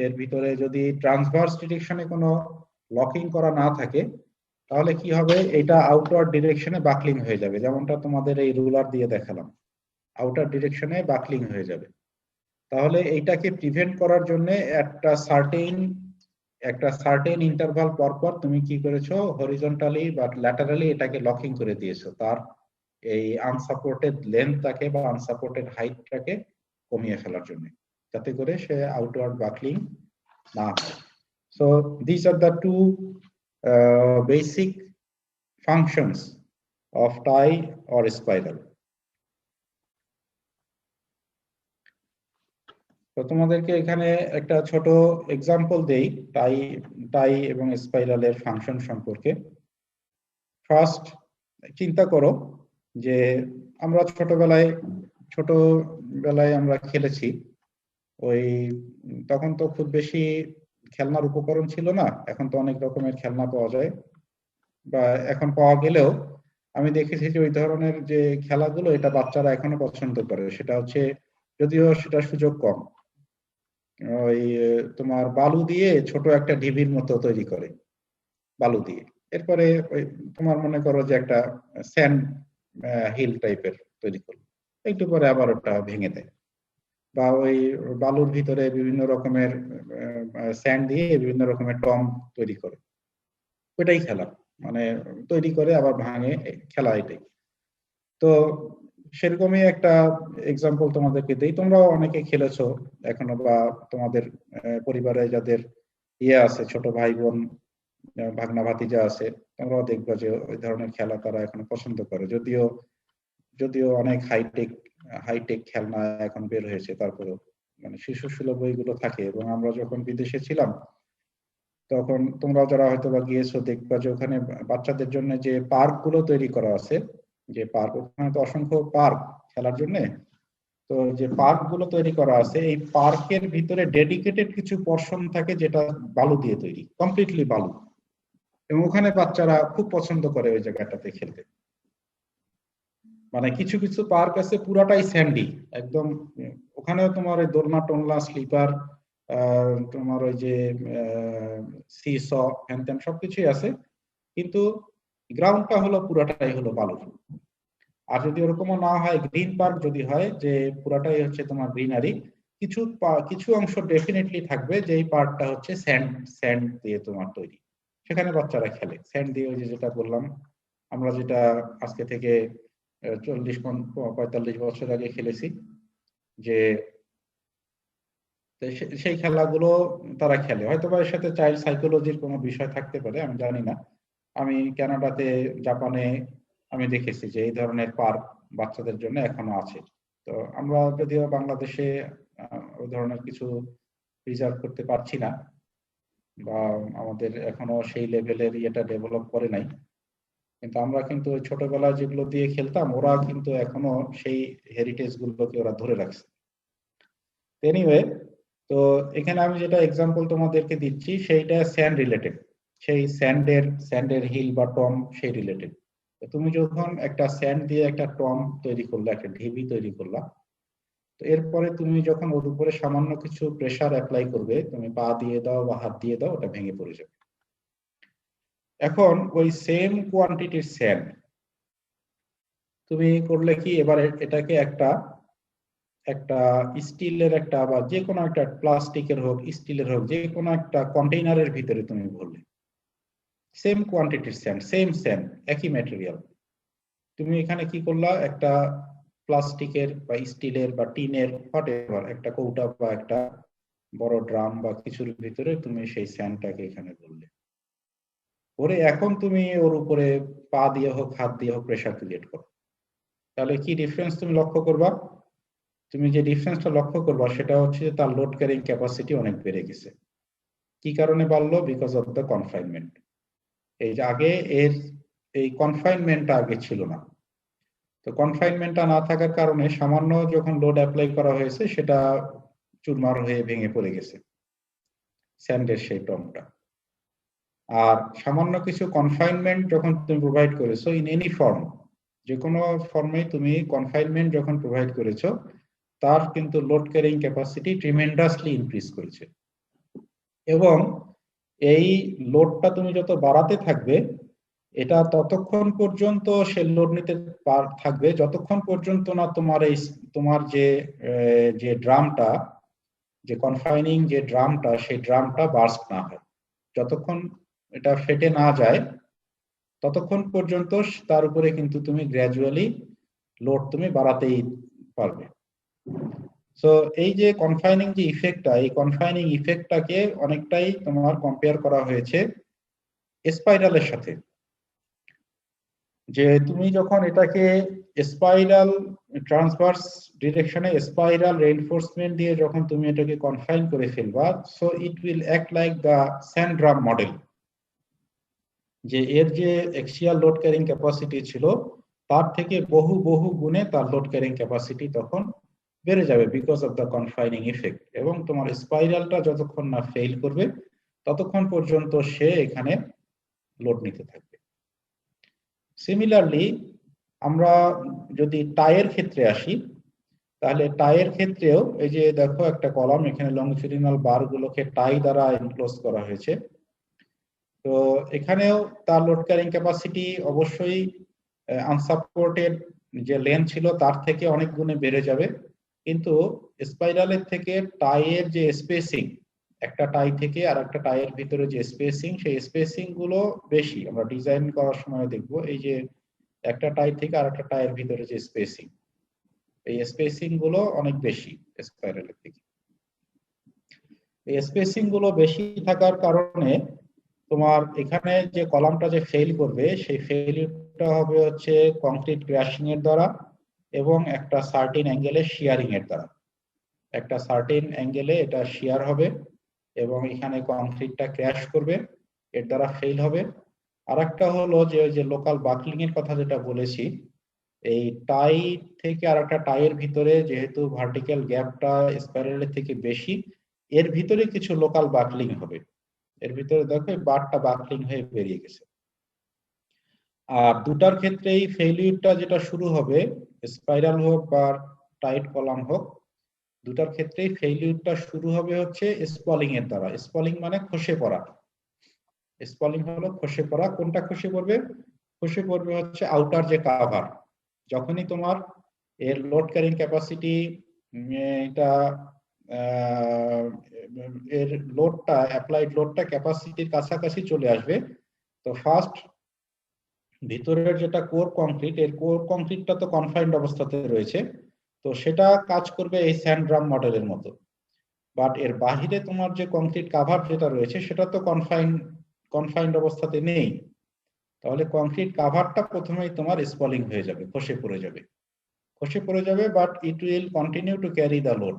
এর ভিতরে যদি ট্রান্সভার্স ডিরেকশনে কোনো লকিং করা না থাকে, তাহলে কি হবে, এটা আউটওয়ার্ড ডিরেকশনে বাকলিং হয়ে যাবে, যেমনটা তোমাদের এই রুলার দিয়ে দেখালাম, আউটার ডিরেকশনে বাকলিং হয়ে যাবে। তাহলে এইটাকে প্রিভেন্ট করার জন্য একটা সার্টেন ইন্টারভাল পর তুমি কি করেছো, হরিজন্টালি বা ল্যাটারালি এটাকে লকিং করে দিয়েছো, তার এই আনসাপোর্টেড লেন্থটাকে বা আনসাপোর্টেড হাইটটাকে কমিয়ে ফেলার জন্য, যাতে করে সে আউটওয়ার্ড বাকলিং না হয়। So this are the two basic functions of tie or spiral. তো তোমাদেরকে এখানে একটা ছোট এক্সাম্পল দেই টাই এবং স্পাইরালের ফাংশন সম্পর্কে। ফার্স্ট চিন্তা করো যে আমরা ছোটবেলায় আমরা খেলেছি, ওই তখন তো খুব বেশি খেলনার উপকরণ ছিল না, এখন তো অনেক রকমের খেলনা পাওয়া যায়, বা এখন পাওয়া গেলেও আমি দেখেছি যে ওই ধরনের যে খেলাগুলো এটা বাচ্চারা এখনো পছন্দ করে। সেটা হচ্ছে, যদিও সেটা সুযোগ কম, ওই তোমার বালু দিয়ে ছোট একটা ঢিবির মতো তৈরি করে, বালু দিয়ে, এরপরে ওই তোমার মনে করো যে একটা স্যান্ড হিল টাইপের তৈরি করলো, একটু পরে আবার ওটা ভেঙে দেয়, বা ওই বালুর ভিতরে বিভিন্ন রকমের স্যান্ড দিয়ে বিভিন্ন রকমের টম তৈরি করে, ওইটাই খেলা, মানে তৈরি করে আবার ভাঙে, খেলা এটাই। তো সেরকমই একটা এক্সাম্পল তোমাদেরকে দেই, তোমরাও অনেকে খেলেছো এখনো, বা তোমাদের পরিবারে যাদের ইয়ে আছে, ছোট ভাই বোন ভাগনা ভাতিজা আছে, তোমরাও দেখবা যে ওই ধরনের খেলা তারা এখন পছন্দ করে, যদিও অনেক হাইটেক খেলনা এখন বের হয়েছে, তারপরেও মানে শিশু সুলভ বইগুলো থাকে। এবং আমরা যখন বিদেশে ছিলাম তখন তোমরা যারা হয়তো বা গিয়েছো দেখবা যে ওখানে বাচ্চাদের জন্য যে পার্ক গুলো তৈরি করা আছে, যে পার্ক, ওখানে তো অসংখ্য পার্ক খেলার জন্য, তো যে পার্ক গুলো তৈরি করা আছে, এই পার্কের ভিতরে ডেডিকেটেড কিছু পোরশন থাকে যেটা বালু দিয়ে তৈরি, কমপ্লিটলি বালু, এবং ওখানে বাচ্চারা খুব পছন্দ করে ওই জায়গাটাতে খেলতে। মানে কিছু কিছু পার্ক আছে পুরাটাই স্যান্ডি একদম, ওখানেও তোমার ওই দোলনা টোলনা স্লিপার, তোমার ওই যে সিস হ্যান ত্যান সবকিছুই আছে, কিন্তু গ্রাউন্ডটা হলো পুরাটাই হলো বালুর। আর যদি ওরকমও না হয়, গ্রিন পার্ক যদি হয় যে পুরাটাই হচ্ছে তোমার গ্রিনারি, কিছু অংশ ডেফিনেটলি থাকবে যে এই পার্কটা হচ্ছে স্যান্ড দিয়ে তোমার তৈরি, সেখানে বাচ্চারা খেলে স্যান্ড দিয়ে। ওই যে যেটা বললাম, আমরা যেটা আজকে থেকে 40-45 বছর আগে খেলেছি, যে সেই খেলাগুলো তারা খেলে। হয়তো বা এর সাথে চাইল্ড সাইকোলজির কোনো বিষয় থাকতে পারে, আমি জানি না। আমি কানাডাতে, জাপানে আমি দেখেছি যে এই ধরনের পার্ক বাচ্চাদের জন্য এখনো আছে। তো আমরা যদিও বাংলাদেশে ওই ধরনের কিছু প্রিজার্ভ করতে পারছি না, বা আমাদের এখনো সেই লেভেলের ইয়েটা ডেভেলপ করে নাই, কিন্তু আমরা কিন্তু ছোটবেলায় যেগুলো দিয়ে খেলতাম, ওরা কিন্তু এখনো সেই হেরিটেজ গুলোকে ওরা ধরে রাখছে। এনিওয়ে, তো এখানে আমি যেটা এক্সাম্পল তোমাদেরকে দিচ্ছি সেইটা স্যান্ড রিলেটেড, সেই স্যান্ডের হিল বা টম সেই রিলেটেড। তুমি যখন একটা স্যান্ড দিয়ে একটা টম তৈরি করলে, একটা ঢিবি তৈরি করলা, তো এরপরে তুমি যখন ওর উপরে সামান্য কিছু প্রেসার অ্যাপ্লাই করবে, তুমি পা দিয়ে দাও বা হাত দিয়ে দাও, ওটা ভেঙে পড়ে যাবে। এখন ওই সেম কোয়ান্টিটির স্যান্ড তুমি করলে কি, এবার এটাকে একটা স্টিলের একটা বা যে কোনো একটা প্লাস্টিকের হোক স্টিলের হোক যে কোনো একটা কন্টেইনারের ভিতরে তুমি ভরলে, সেম কোয়ান্টিটির স্যান্ড, সেম স্যান্ড, একই ম্যাটেরিয়াল, তুমি এখানে কি করলা, একটা প্লাস্টিকের বা স্টিলের বা টিনের হোয়াটএভার একটা কৌটা বা একটা বড় ড্রাম বা কিছুর ভিতরে তুমি সেই স্যান্ডটাকে এখানে ভরলে, পরে এখন তুমি ওর উপরে পা দিয়ে হোক হাত দিয়ে হোক প্রেসার ক্রিয়েট করো, তাহলে কি ডিফারেন্স তুমি লক্ষ্য করবা? তুমি যে ডিফারেন্সটা লক্ষ্য করবা সেটা হচ্ছে যে তার লোড ক্যারিং ক্যাপাসিটি অনেক বেড়ে গেছে। কি কারণে বাড়লো? Because of the confinement. এই যে আগে এর এই কনফাইনমেন্টটা আগে ছিল না, তো কনফাইনমেন্টটা না থাকার কারণে সামান্য যখন লোড অ্যাপ্লাই করা হয়েছে সেটা চুরমার হয়ে ভেঙে পড়ে গেছে স্যান্ডের সেই টমটা। আর সামান্য কিছু কনফাইনমেন্ট যখন তুমি প্রোভাইড করেছো ইন এনি ফর্ম, যে কোনো ফর্মে তুমি কনফাইনমেন্ট যখন প্রোভাইড করেছো তার কিন্তু load carrying capacity tremendously increase করেছে। এবং এই লোডটা তুমি যত বাড়াতে থাকবে এটা ততক্ষণ পর্যন্ত সে লোড নিতে থাকবে যতক্ষণ পর্যন্ত না তোমার যে ড্রামটা, যে কনফাইনিং যে ড্রামটা, সেই ড্রামটা বার্স্ট না হয়, যতক্ষণ এটা ফেটে না যায় ততক্ষণ পর্যন্ত তার উপরে কিন্তু তুমি গ্র্যাজুয়ালি লোড তুমি বাড়াতেই পারবে। সো এই যে কনফাইনিং যে ইফেক্টটা, এই কনফাইনিং ইফেক্টটাকে অনেকটাই তোমার কম্পেয়ার করা হয়েছে স্পাইরালের সাথে, যে তুমি যখন এটাকে স্পাইরাল ট্রান্সভার্স ডিরেকশনে স্পাইরাল রেইনফোর্সমেন্ট দিয়ে যখন তুমি এটাকে কনফাইন করে ফেলবা, so it will act like the sand drum model, যে এর যে এক্সিয়াল লোড ক্যারিং ক্যাপাসিটি ছিল তার থেকে বহু বহু গুণে তার লোড ক্যারিং ক্যাপাসিটি তখন বেড়ে যাবে বিকজ অফ দ্য কনফাইনিং ইফেক্ট। এবং তোমার স্পাইরালটা যতক্ষণ না ফেল করবে ততক্ষণ পর্যন্ত সে এখানে লোড নিতে থাকবে। সিমিলারলি আমরা যদি টাইয়ের ক্ষেত্রে আসি, তাহলে টাইয়ের ক্ষেত্রেও এই যে দেখো একটা কলাম, এখানে লংজিটিউডিনাল বার গুলোকে টাই দ্বারা এনক্লোজ করা হয়েছে, তো এখানেও তার লোড ক্যারিং ক্যাপাসিটি অবশ্যই আনসাপোর্টেড যে লেন্থ ছিল তার থেকে অনেক গুণে বেড়ে যাবে, কিন্তু স্পাইরালের থেকে টাইয়ের যে স্পেসিং, একটা টাই থেকে আর একটা টাইয়ের ভিতরে যে স্পেসিং, সেই স্পেসিং গুলো বেশি। আমরা ডিজাইন করার সময় দেখবো এই যে একটা টাই থেকে আর একটা টাইয়ের ভিতরে যে স্পেসিং, এই স্পেসিং গুলো অনেক বেশি স্পাইরালের থেকে। এই স্পেসিং গুলো বেশি থাকার কারণে তোমার এখানে যে কলামটা যে ফেল করবে সেই ফেলিউরটা হবে হচ্ছে কংক্রিট ক্র্যাশিং এর দ্বারা এবং একটা সার্টেন অ্যাঙ্গেলে শিয়ারিং এর দ্বারা। একটা সার্টেন অ্যাঙ্গেলে এটা শিয়ার হবে এবং এখানে কংক্রিটটা ক্র্যাশ করবে, এর দ্বারা ফেল হবে। আর একটা হলো যে লোকাল বাকলিং এর কথা যেটা বলেছি, এই টাই থেকে আর একটা টাইয়ের ভিতরে যেহেতু ভার্টিক্যাল গ্যাপটা স্পাইরালের থেকে বেশি, এর ভিতরে কিছু লোকাল বাকলিং হবে, এর ভিতরে দেখো বারটা বাকলিং হয়ে বেরিয়ে গেছে। আর দুটার ক্ষেত্রেই ফেলিউরটা যেটা শুরু হবে, স্পাইরাল হোক বা টাইট কলাম হোক, দুটার ক্ষেত্রেই ফেলিউরটা শুরু হবে হচ্ছে স্পলিং এর দ্বারা। স্পলিং মানে খসে পড়া। স্পলিং হলো খসে পড়া। কোনটা খসে পড়বে? খসে পড়বে হচ্ছে আউটার যে কাভার। যখনই তোমার এর লোড ক্যারিং ক্যাপাসিটি এটা এর লোডটা অ্যাপ্লাইড লোডটা ক্যাপাসিটির কাছাকাছি চলে আসবে, তো ফার্স্ট ভিতরের যেটা কোর কংক্রিট, এর কোর কংক্রিটটা তো কনফাইন্ড অবস্থাতে রয়েছে, তো সেটা কাজ করবে এই স্যান্ড ড্রাম মডেলের মতো। বাট এর বাহিরে তোমার যে কংক্রিট কাভার যেটা রয়েছে সেটা তো কনফাইন্ড অবস্থাতে নেই, তাহলে কংক্রিট কাভারটা প্রথমেই তোমার স্পলিং হয়ে যাবে, খসে পড়ে যাবে, but it will continue to carry the load.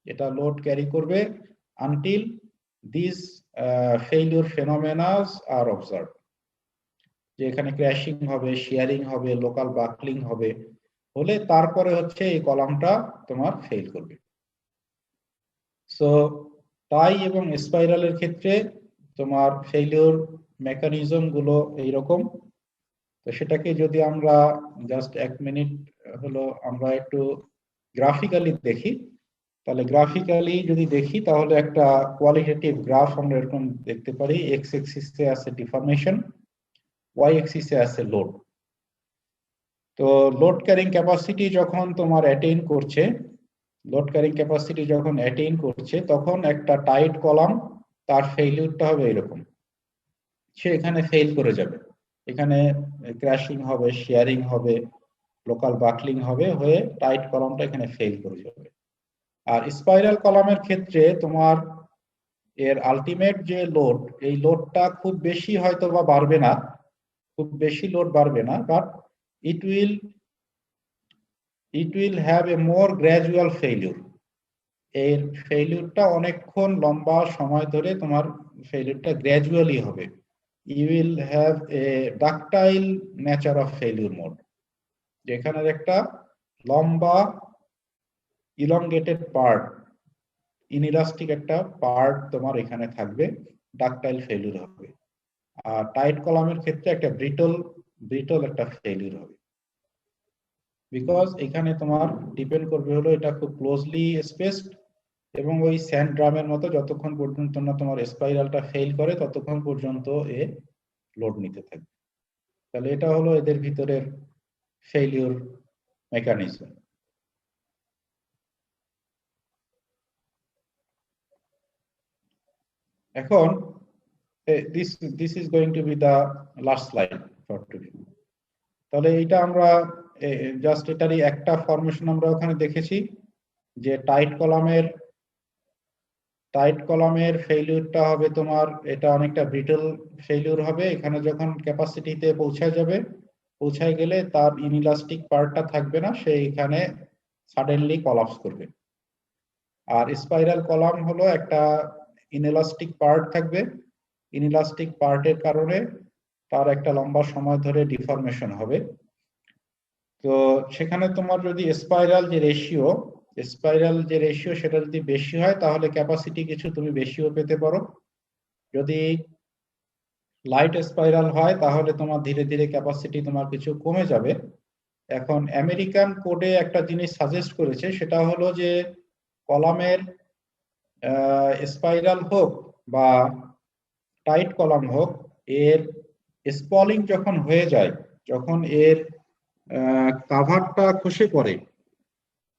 এটা লোড ক্যারি করবে until this failure phenomenas are observe, যে এখানে ক্র্যাশিং হবে, শিয়ারিং হবে, লোকাল বাকলিং হবে, হলে তারপরে হচ্ছে এই কলামটা তোমার ফেল করবে। সো টাই এবং স্পাইরালের ক্ষেত্রে তোমার ফেইলিউর মেকানিজম গুলো এইরকম। তো সেটাকে যদি আমরা জাস্ট 1 মিনিট হলো আমরা একটু গ্রাফিক্যালি দেখি, তাহলে গ্রাফিক্যালি যদি দেখি তাহলে একটা কোয়ালিটেটিভ গ্রাফ আমরা এরকম দেখতে পারি। এক্স এক্সিসে আছে ডিফরমেশন, ওয়াই এক্সিসে আছে লোড। তো লোড ক্যারিং ক্যাপাসিটি যখন তোমার অ্যাটেইন করছে লোড ক্যারিং ক্যাপাসিটি যখন অ্যাটেইন করছে তখন একটা টাইট কলাম তার ফেইলিউরটা হবে এরকম, সে এখানে ফেল করে যাবে, এখানে ক্র্যাশিং হবে, শেয়ারিং হবে, লোকাল বাকলিং হবে, হয়ে টাইট কলামটা এখানে ফেল করে যাবে। আর স্পাইরাল কলামের ক্ষেত্রে তোমার এর আলটিমেট যে লোড, এই লোডটা খুব বেশি হয়তো বা বাড়বে না, খুব বেশি লোড বাড়বে না, but it will have a more gradual failure. এর ফেইলিউরটা অনেকক্ষণ লম্বা সময় ধরে তোমার ফেইলিউরটা গ্র্যাজুয়ালি হবে। You will have a ductile nature of failure mode, যেখানে একটা লম্বা elongated পার্ট, ইনইলাস্টিক একটা পার্ট তোমার এখানে থাকবে, ডাকটাইল ফেইলিউর হবে। আর টাইট কলামের ক্ষেত্রে একটা ব্রিটল একটা ফেইলিউর হবে, বিকজ এখানে তোমার ডিপেন্ড করবে হলো এটা খুব ক্লোজলি স্পেসড, এবং ওই স্যান্ড ড্রামের মতো যতক্ষণ পর্যন্ত না তোমার স্পাইরালটা ফেল করে ততক্ষণ পর্যন্ত এ লোড নিতে থাকবে। তাহলে এটা হলো এদের ভিতরের ফেইলিউর মেকানিজম। এখন this is going to be the last slide for today. তাহলে এটা আমরা জাস্ট এটারই একটা ফরমেশন আমরা ওখানে দেখেছি যে টাইট কলামের ফেইলিউরটা হবে তোমার, এটা অনেকটা ব্রিটল ফেইলিউর হবে। এখানে যখন ক্যাপাসিটিতে পৌঁছায় গেলে তার ইনইলাস্টিক পার্টটা থাকবে না, সে এখানে সাডেনলি কলাপস করবে। আর স্পাইরাল কলাম হলো একটা ইনইলাস্টিক পার্ট থাকবে, ইনইলাস্টিক পার্টের কারণে তার একটা লম্বা সময় ধরে ডিফরমেশন হবে। তো সেখানে তোমার যদি স্পাইরাল যে রেশিও সেটা যদি বেশি হয় তাহলে ক্যাপাসিটি কিছু তুমি বেশিও পেতে পারো। যদি লাইট স্পাইরাল হয় তাহলে তোমার ধীরে ধীরে ক্যাপাসিটি তোমার কিছু কমে যাবে। এখন আমেরিকান কোডে একটা জিনিস সাজেস্ট করেছে, সেটা হলো যে কলামের স্পাইরাল হোক বা টাইট কলাম হোক, এর স্পলিং যখন হয়ে যায়, যখন এর কাভারটা খসে পড়ে,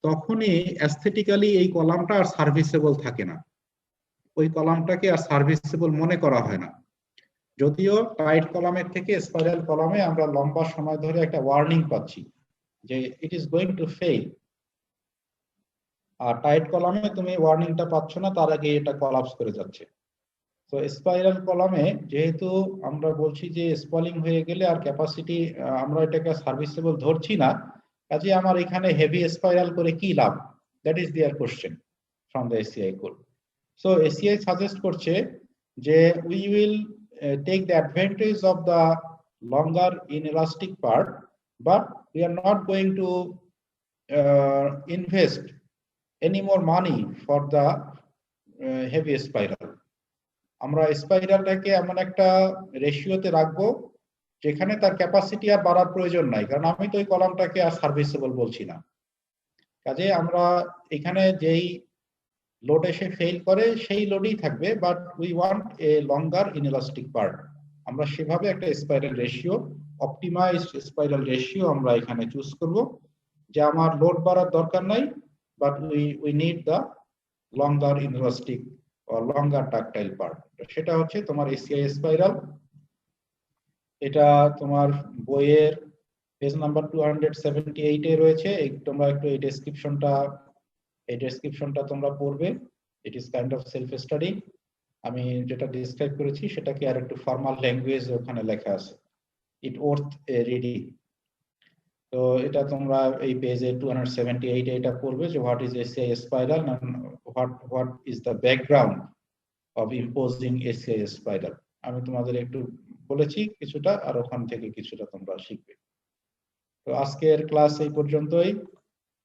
তখনই অ্যাস্থেটিক্যালি এই কলামটা আর সার্ভিসেবল থাকে না, ওই কলামটাকে আর সার্ভিসেবল মনে করা হয় না। যদিও টাইট কলামের থেকে স্পাইরাল কলামে আমরা লম্বা সময় ধরে একটা ওয়ার্নিং পাচ্ছি যে it is going to fail, আর টাইট কলামে তুমি ওয়ার্নিংটা পাচ্ছ না, তার আগে এটা কলাপস করে যাচ্ছে। তো স্পাইরাল কলামে যেহেতু আমরা বলছি যে স্পলিং হয়ে গেলে আর ক্যাপাসিটি আমরা এটাকে সার্ভিসেবল ধরছি না, কাজে আমার এখানে হেভি স্পাইরাল করে কি লাভ? That is their question from the ACI code. So ACI suggest করছে যে we will take the advantage of the longer inelastic part, but we are not going to invest any more money for the heavy spiral. আমরা স্পাইরালটাকে এমন একটা রেশিওতে রাখবো যেখানে তার capacity আর বাড়ার প্রয়োজন নাই, কারণ আমি তো ওই কলামটাকে আর সার্ভিসেবল বলছি না। কাজে আমরা এখানে যেই লোড এসে ফেল করে সেই লোডই থাকবে, but we want a longer inelastic part. আমরা সেভাবে একটা spiral ratio, optimized spiral ratio আমরা এখানে চুজ করব, যে আমার লোড বাড়ার দরকার নাই, but we need the longer inelastic or longer ductile part. সেটা হচ্ছে তোমার এসিআই স্পাইরাল। এটা তোমার বইয়ের পেজ নাম্বার 278 এ রয়েছে। তোমরা একটু এই ডেসক্রিপশনটা তোমরা পড়বে। It is kind of self study. আমি যেটা ডিসক্রাইব করেছি সেটাকে আর একটু ফর্মাল ল্যাঙ্গুয়েজ ওখানে লেখা আছে। ইট ওর্থ এ রিডিং। তো এটা তোমরা এই পেজে 278 এটা পড়বে যে what is ACI spiral and what is the background of imposing ACI spiral. আমি তোমাদের একটু বলেছি কিছুটা, আর ওখান থেকে কিছুটা তোমরা শিখবে। তো আজকের ক্লাস এই পর্যন্তই।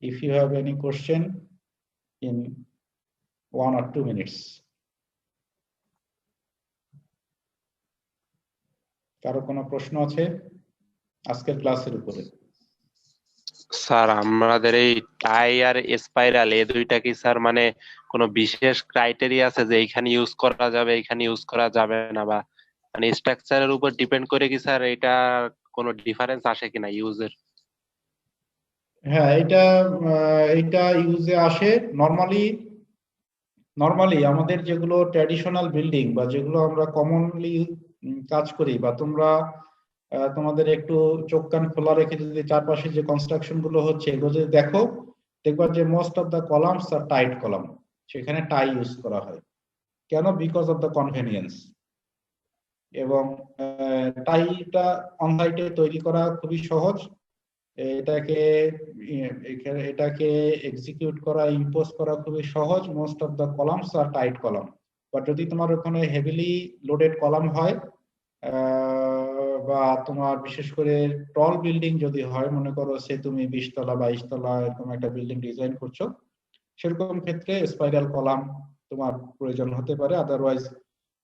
If you have any question in 1 or 2 minutes. কারো কোনো প্রশ্ন আছে আজকের ক্লাসের উপরে? স্যার আমাদের এই টাই আর স্পাইরাল এই দুইটা কি স্যার মানে কোনো বিশেষ ক্রাইটেরিয়া আছে যে এইখানে ইউজ করা যাবে এইখানে ইউজ করা যাবে না, বা মানে স্ট্রাকচারের উপর ডিপেন্ড করে কি স্যার এটা কোনো ডিফারেন্স আসে কিনা ইউজের? হ্যাঁ, এটা ইউজে আসে নরমালি আমাদের যেগুলো ট্র্যাডিশনাল বিল্ডিং বা যেগুলো আমরা কমনলি কাজ করি, বা তোমরা তোমাদের একটু চোখ কান খোলা রেখে যদি চারপাশে যে কনস্ট্রাকশন গুলো হচ্ছে এগুলো যদি দেখো, দেখবা যে most of the columns are tied column, সেখানে টাই ইউজ করা হয়। কেন? Because of the convenience. এবং টাইটা অনলাইটে তৈরি করা খুবই সহজ। এটাকে এক্সিকিউট করা, ইম্পোজ করা খুবই সহজ। Most of the columns are tied column. But যদি তোমার ওখানে হেভিলি লোডেড কলাম হয়, বা তোমার বিশেষ করে টল বিল্ডিং যদি হয়, মনে করো সে তুমি 20 তলা 22 তলা এরকম একটা বিল্ডিং ডিজাইন করছো, সেরকম ক্ষেত্রে স্পাইরাল কলাম তোমার প্রয়োজন হতে পারে। আদারওয়াইজ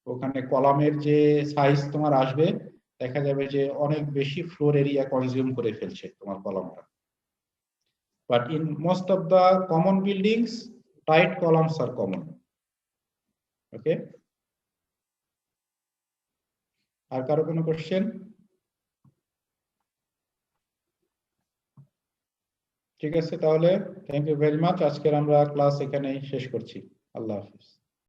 ওখানে কলামের যে সাইজ তোমার আসবে, দেখা যাবে যে অনেক বেশি ফ্লোর এরিয়া কনজিউম করে ফেলছে তোমার কলামটা। But in most of the common buildings tied columns are common. Okay, আর কারো কোনো কোশ্চেন? ঠিক আছে, তাহলে থ্যাংক ইউ ভেরি মাচ। আজকের আমরা ক্লাস এখানেই শেষ করছি। আল্লাহ হাফিজ।